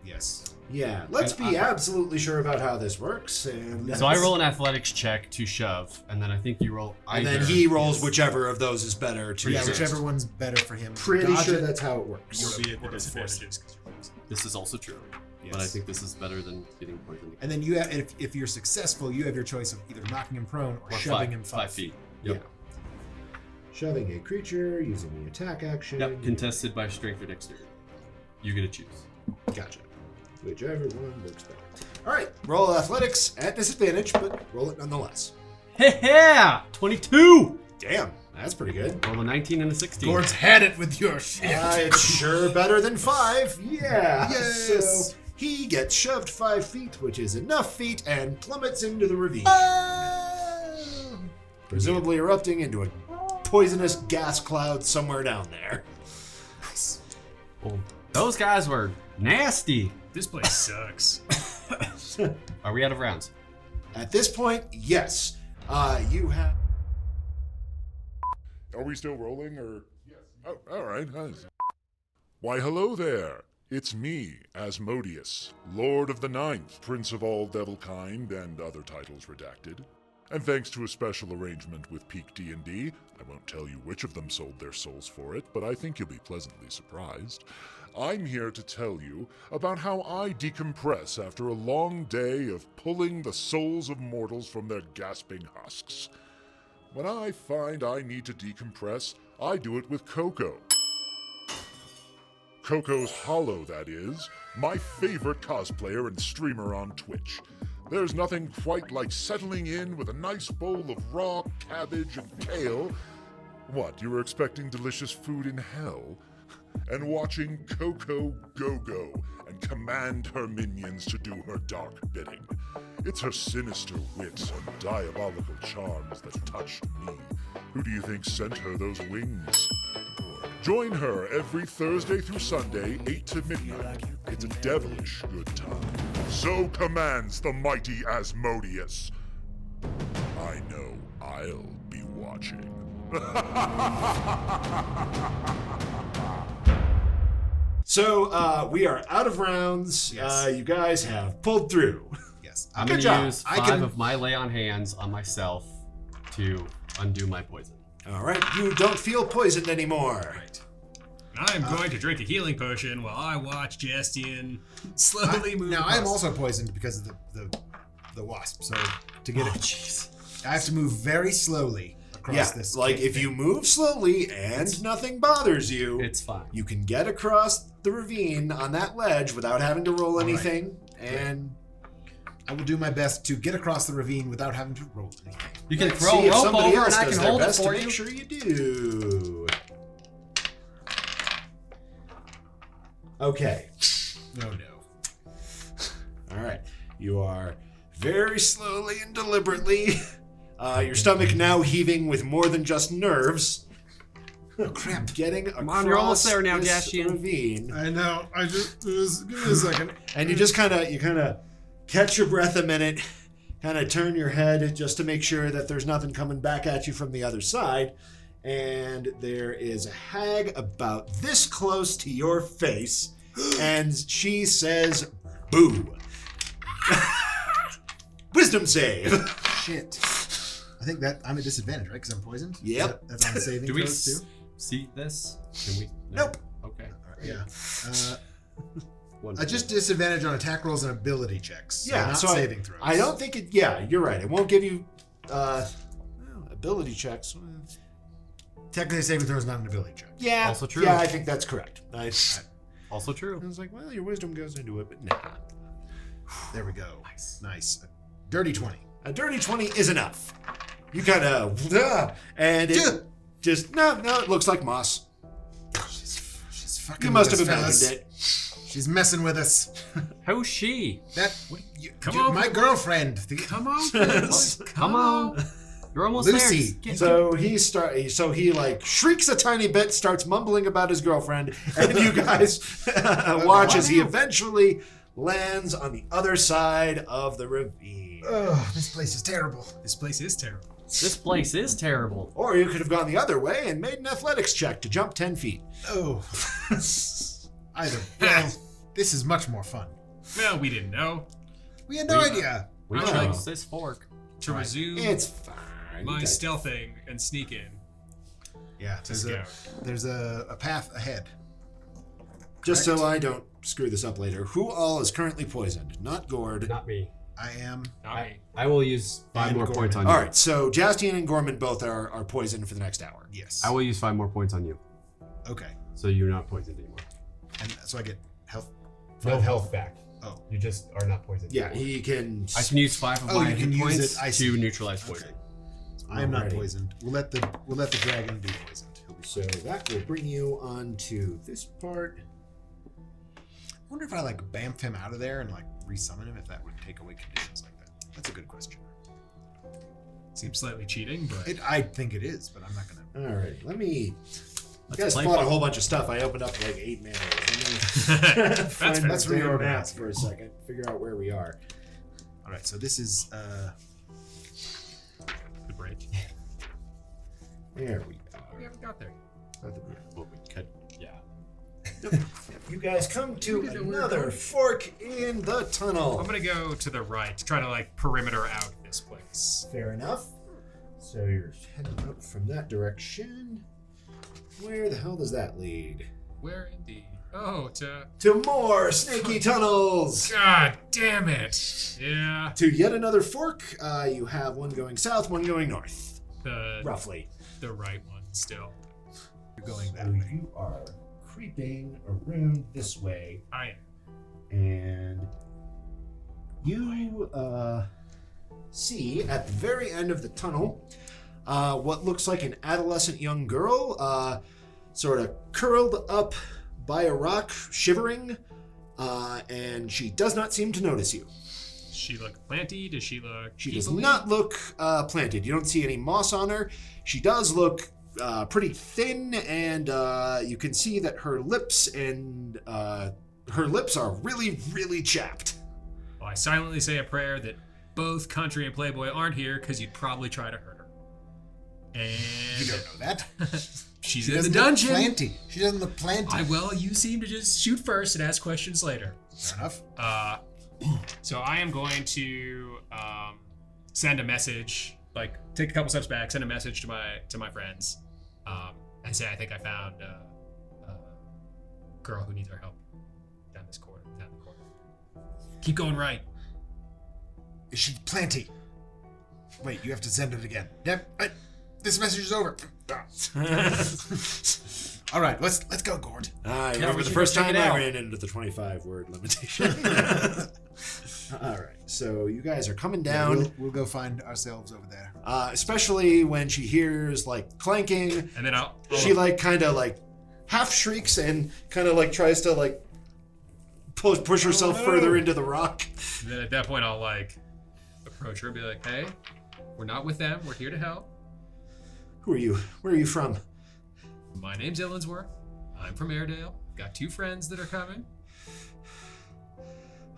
Yes. Yeah, let's And be absolutely sure about how this works. And So I roll an athletics check to shove, and then I think you roll and either. then he rolls whichever of those is better to Yeah, resist. whichever one's better for him. Pretty Dodge sure it. that's how it works. You'll be at the Quarter force. disadvantages. 'cause you're poisoned. This is also true, Yes. but I think this is better than getting poisoned. And then you have, if you're successful, you have your choice of either knocking him prone or Or shoving him 5 feet. Yep. Shoving a creature using the attack action. Yep. Contested by strength or dexterity. You get to choose. Gotcha. Whichever one works better. All right, roll athletics at disadvantage, but roll it nonetheless. Yeah, 22. Damn, that's pretty good. Roll a 19 and a 16. Gord's had it with your shit. It's sure better than 5. Yeah. Yes. So he gets shoved 5 feet, which is enough feet, and plummets into the ravine, presumably erupting into a poisonous gas cloud somewhere down there. Well, those guys were nasty. This place sucks. Are we out of rounds? At this point, yes. You have Are we still rolling, or? Yes. Oh, all right. Hi. Why, hello there. It's me, Asmodeus, Lord of the Ninth, Prince of all Devilkind, and other titles redacted. And thanks to a special arrangement with PEAK D&D, I won't tell you which of them sold their souls for it, but I think you'll be pleasantly surprised. I'm here to tell you about how I decompress after a long day of pulling the souls of mortals from their gasping husks. When I find I need to decompress, I do it with Coco. Coco's Hollow, that is, my favorite cosplayer and streamer on Twitch. There's nothing quite like settling in with a nice bowl of raw cabbage and kale. What, you were expecting delicious food in hell? And watching Coco go and command her minions to do her dark bidding. It's her sinister wit and diabolical charms that touched me. Who do you think sent her those wings? Join her every Thursday through Sunday, 8 to midnight. It's a devilish good time. So commands the mighty Asmodeus. I know I'll be watching. So we are out of rounds. Yes. You guys have pulled through. Yes. I'm Good gonna job. use I 5 can- of my lay on hands on myself to undo my poison. All right, you don't feel poisoned anymore. Right. I'm going to drink a healing potion while I watch Jaastien slowly move. Now, I am across. also poisoned because of the wasp. So to get Oh, it, jeez. I have to move very slowly across Yeah, this. like cave if thing. you move slowly and nothing bothers you, It's fine. you can get across the ravine on that ledge without having to roll anything. And I will do my best to get across the ravine without having to roll anything. You can let's throw see a if rope somebody over else and I does can their hold it best for to you. make sure you do. Okay. Oh no. All right. You are very slowly and deliberately. Your stomach now heaving with more than just nerves. Oh crap. Getting across on, you're almost there now, this Jaastien. ravine. I know. I just give me a second. And you just kind of catch your breath a minute, kind of turn your head just to make sure that there's nothing coming back at you from the other side. And there is a hag about this close to your face, and she says, "Boo." Wisdom save. Shit. I think that I'm at disadvantage, right? Because I'm poisoned. Yep. That's on the saving Do we throws too. see this? Can we? No. Nope. Okay. All right, yeah. Wonderful. Just disadvantage on attack rolls and ability checks. So Yeah, not so saving throws. I don't think it. Yeah, you're right. It won't give you ability checks. Technically, saving throw is not an ability check. Yeah, Also true. Yeah, I think that's correct. I Also true. was like, well, your wisdom goes into it, but nah. There we go. Nice. Nice. A dirty 20. A dirty 20 is enough. You kind of, and it just no, it looks like moss. She's fucking. You must with have us, imagined fellas. it. She's messing with us. Who's she? Come Dude, on. my girlfriend. Come on, fellas. Come on. You're almost Lucy. there. Get- So he like shrieks a tiny bit, starts mumbling about his girlfriend, and you guys watch as he eventually lands on the other side of the ravine. Oh, this place is terrible. This place is terrible. This place is terrible. Or you could have gone the other way and made an athletics check to jump 10 feet. Oh. Either. Well, this is much more fun. Well, we didn't know. We had no idea. We Oh. chose this fork. To resume It's fine. my You guys- stealthing and sneak in. Yeah, there's a path ahead. Just so I don't screw this up later, who all is currently poisoned? Not Ghourd. Not me. I am. Not me. I will use 5 And more Gorman. points on you. All right, so Jaastien and Gorman both are poisoned for the next hour. Yes. I will use 5 more points on you. Okay. So you're not poisoned anymore. And so I get health. No health back. Oh. You just are not poisoned. Yeah, he can. I can use 5 of Oh, my you can hit use points it. I see. to neutralize poison. Okay. I am not Alrighty. poisoned. We'll let the dragon be poisoned. He'll be So that will bring you on to this part. I wonder if I like bamf him out of there and like resummon him, if that would take away conditions like that. That's a good question. Seems slightly cheating, but I think it is, but I'm not gonna. All right, let me. You Let's guys play fought a fun. whole bunch of stuff. I opened up like 8 manuals. That's fair. Let's the damn reorganize map for a second. Figure out where we are. All right, so this is the break. There we are. haven't got there yet. Well, we could. Yeah. You guys come to Look at that another weird fork in the tunnel. I'm gonna go to the right, try to like perimeter out this place. Fair enough. So you're heading up from that direction. Where the hell does that lead? Where indeed? Oh, To more snaky tunnels! God damn it! Yeah. To yet another fork, you have one going south, one going north. Roughly. The right one still. You're going that So way. you are creeping around this way, I am. and you see at the very end of the tunnel what looks like an adolescent young girl, sort of curled up by a rock, shivering, and she does not seem to notice you. Does she look planty? Does she look She does equally? not look planted. You don't see any moss on her. She does look pretty thin, and you can see that her lips are really, really chapped. Well, I silently say a prayer that both Country and Playboy aren't here because you'd probably try to hurt her. And You don't know that. she's She in the doesn't look dungeon. planty. She doesn't look planty. Well, you seem to just shoot first and ask questions later. Fair enough. So I am going to send a message, like take a couple steps back, send a message to my friends, and say I think I found a girl who needs our help down the corridor. Keep going right. Is she planty? Wait, you have to send it again. Yep. This message is over. All right, let's go, Ghourd. I Yeah, remember we the should first go check time it I out. ran into the 25-word limitation. All right, so you guys are coming down, We'll go find ourselves over there. especially when she hears like clanking. And then I'll She like kind of like half shrieks and kind of like tries to like push herself further into the rock. then at that point I'll like approach her and be like, hey, we're not with them. We're here to help. Who are you? Where are you from? My name's Illinsworth. I'm from Airedale. Got 2 friends that are coming.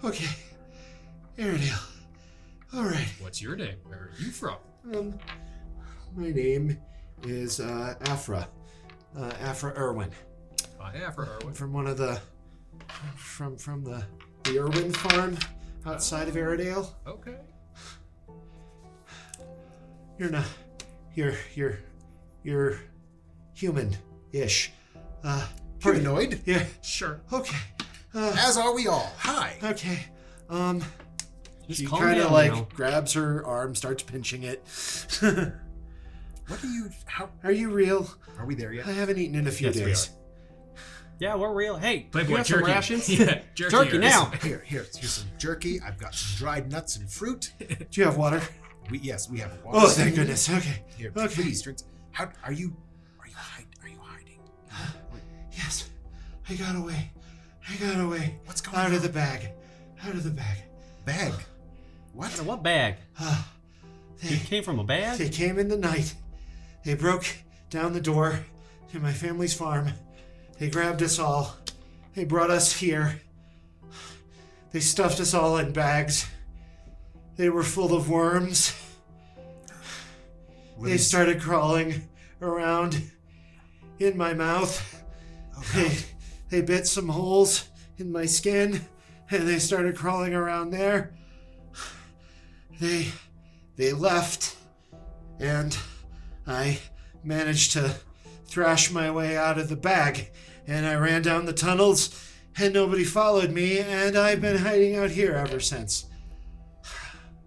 Okay, Airedale. All right. What's your name? Where are you from? My name is Afra Irwin. Hi, Afra-In-A-Bag. From one of the from the Irwin farm outside of Airedale. Okay. You're not. You're human-ish. Humanoid? Yeah. Sure. Okay. As are we all. Hi. Okay. Just She calm kind of down like now. grabs her arm, starts pinching it. What are you? How Are you real? are we there yet? I haven't eaten in a few Yes, we days. Yeah, we're real. Hey, Playboy you have some jerky. rations? Yeah, jerky. Jerky or- now. Here's some jerky. I've got some dried nuts and fruit. Do you have water? We have water. Oh, thank goodness. Okay. Here, Okay. please drink. How are you? Are you hiding? Yes. I got away. What's going Out on? of the bag. Out of the bag. Bag. What? What bag? They, You came from a bag? they came in the night. They broke down the door to my family's farm. They grabbed us all. They brought us here. They stuffed us all in bags. They were full of worms. They started crawling around in my mouth. They bit some holes in my skin, and they started crawling around there. They left, and I managed to thrash my way out of the bag, and I ran down the tunnels, and nobody followed me, and I've been hiding out here ever since.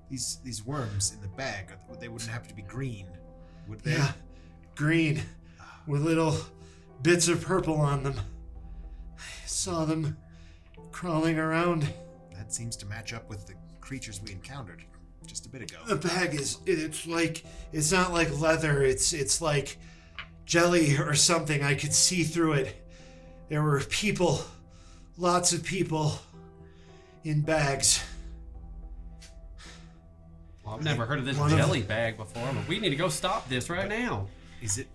These worms in the bag, they wouldn't have to be green, would they? Yeah, green, with little bits of purple on them. I saw them crawling around. That seems to match up with the creatures we encountered just a bit ago. The bag it's not like leather, it's like jelly or something. I could see through it. There were people, lots of people in bags. Well, I've never heard of this One of- jelly bag before, but we need to go stop this right now. Is it?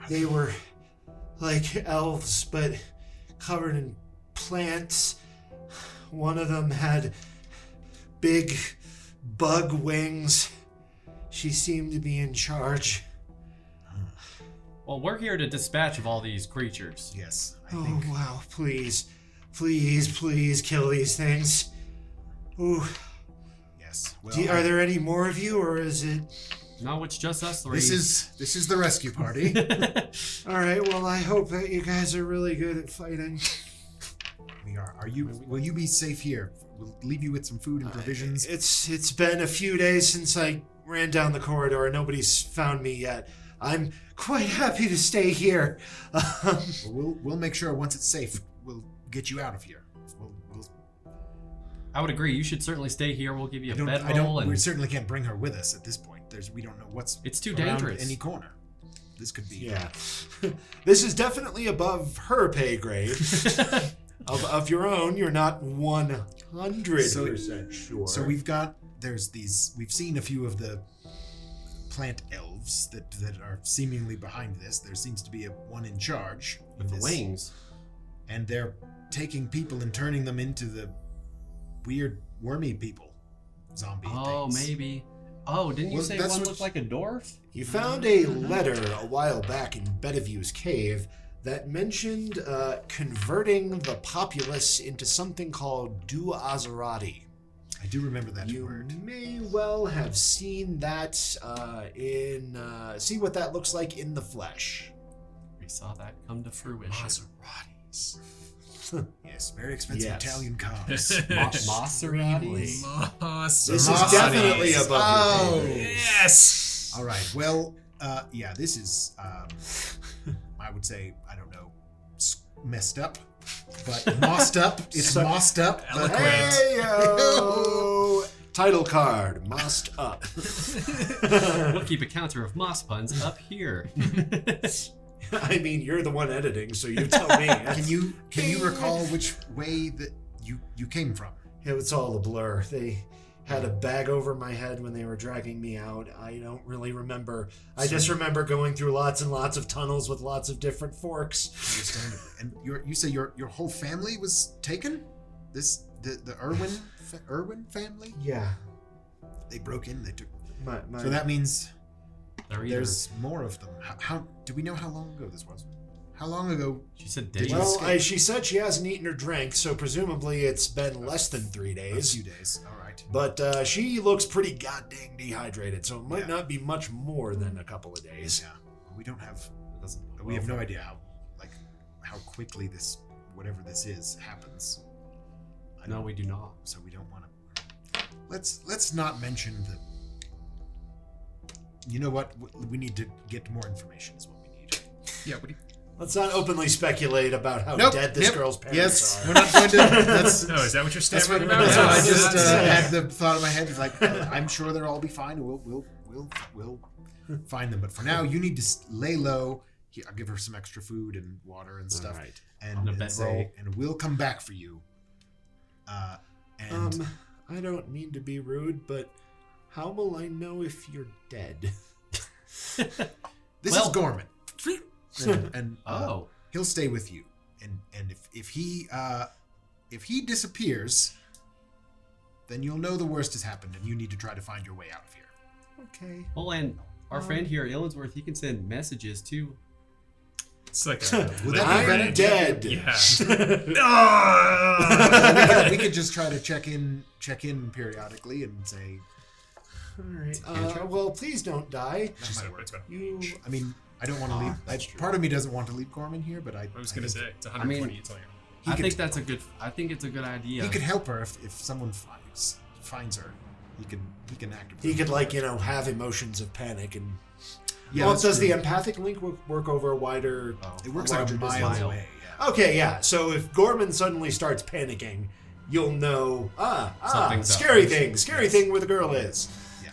They were like elves, but covered in plants. One of them had big bug wings. She seemed to be in charge. Well, we're here to dispatch of all these creatures. Yes, I Oh, think. wow. Please. Please kill these things. Ooh. Yes. Well, Are there any more of you, or is it... No, it's just us three. this is the rescue party. All right, well, I hope that you guys are really good at fighting. We are. Are you? Will you be safe here? We'll leave you with some food and provisions. It's been a few days since I ran down the corridor. Nobody's found me yet. I'm quite happy to stay here. We'll make sure once it's safe, we'll get you out of here. We'll I would agree. You should certainly stay here. We'll give you a bedroll. We certainly can't bring her with us at this point. We don't know what's. It's too around dangerous. Any corner. This could be. Yeah. This is definitely above her pay grade. of your own, you're not 100% sure. So we've seen a few of the plant elves that are seemingly behind this. There seems to be one in charge With the wings. and they're taking people and turning them into the weird wormy people, zombie Oh, things. maybe. Oh, didn't you Well, say that's one what- looked like a dwarf? You found a letter a while back in Bediview's cave that mentioned converting the populace into something called Duazarati. I do remember that You word. may well have seen that see what that looks like in the flesh. We saw that come to fruition. Maseratis. Yes, very expensive Yes. Italian cars. Maseratis? This is definitely above your pay grade. Yes. All right. Well, yeah, this is, I would say, I don't know, messed up, but mossed up. It's mossed up. But Eloquent. Hey-o! Title card, mossed up. We'll keep a counter of moss puns up here. I mean, you're the one editing, so you tell me. Can you recall which way that you came from? It's all a blur. They had a bag over my head when they were dragging me out. I don't really remember. I just remember going through lots and lots of tunnels with lots of different forks. Understandably. And you say your whole family was taken? The Irwin family? Yeah. They broke in. They took. My, So that means They're either, there's more of them. How do we know how long ago this was? How long ago? she said Did days. you well, escape? she said she hasn't eaten or drank, so presumably it's been less than 3 A days. few days. All right. But she looks pretty goddamn dehydrated, so it might Yeah. not be much more than a couple of days. Yeah. We don't have. It doesn't look We have well no for- idea how quickly this whatever this is happens. No, we do not. So we don't want to. Let's not mention the. You know what? We need to get more information. Is what we need. Yeah. What do you? Let's not openly speculate about how Nope, dead this yep, girl's parents yes, are. we're not going to. That's No, is that what you're that's stammering what, about? that's what I No, just that's- had the thought in my head. It's like I'm sure they'll all be fine. We'll find them. But for now, you need to lay low. Here, I'll give her some extra food and water and stuff. All right. And a bedroll. and we'll come back for you. And I don't mean to be rude, but how will I know if you're dead? this well- is Gorman. And Oh. he'll stay with you. And if he disappears, then you'll know the worst has happened, and you need to try to find your way out of here. Okay. Well, and our friend here, Illinsworth, he can send messages too. It's like a, Would that be better? I'm dead. Yeah. we could just try to check in periodically and say. All right. Well, please don't die. She said what it's about. You. I mean, I don't want to leave. Part of me doesn't want to leave Gorman here, but I I was gonna think say it's 120. mean, it's like he I could- think it's a good idea. he could help her if someone finds her. He can actively. He could, have emotions of panic and. Yeah, well, that's does true. the empathic link work over a wider? It works like a larger mile distance? away. Yeah. Okay, yeah. So if Gorman suddenly starts panicking, you'll know. Something's up. Scary thing where the girl is. Yeah.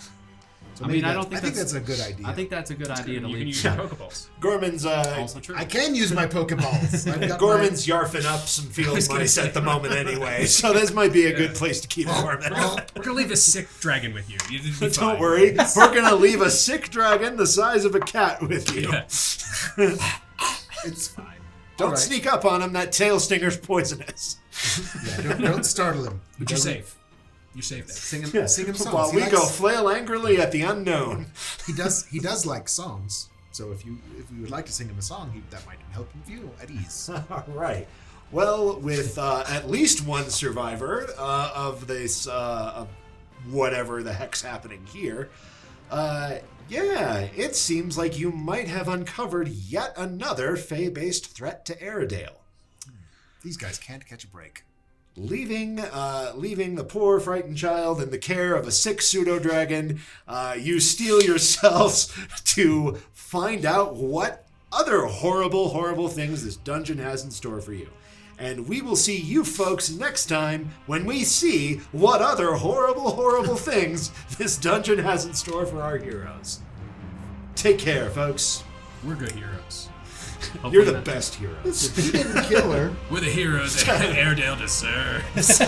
So I maybe mean, I don't think that's a good idea. I think that's a good idea to you can leave. use your Pokeballs. Gorman's Also true. I can use my Pokeballs. I've got Gorman's yarfing up some field mice at the moment anyway, so this might be a good place to keep Gorman. We're gonna leave a sick dragon with you. You did be fine. Don't worry, we're gonna leave a sick dragon the size of a cat with you. Yeah. It's fine. Don't All right. sneak up on him. That tail stinger's poisonous. Yeah, don't startle him. But you're safe. You're safe there. Sing him songs. While He we likes- go flail angrily at the unknown. He does like songs. So if you would like to sing him a song, that might help him feel at ease. All right. Well, with at least one survivor of this, of whatever the heck's happening here, yeah, it seems like you might have uncovered yet another Fey-based threat to Airedale. These guys can't catch a break. Leaving the poor frightened child in the care of a sick pseudo-dragon, you steel yourselves to find out what other horrible, horrible things this dungeon has in store for you. And we will see you folks next time when we see what other horrible, horrible things this dungeon has in store for our heroes. Take care, folks. We're good heroes. You're the best heroes. He didn't kill her. We're the heroes that Airedale deserves.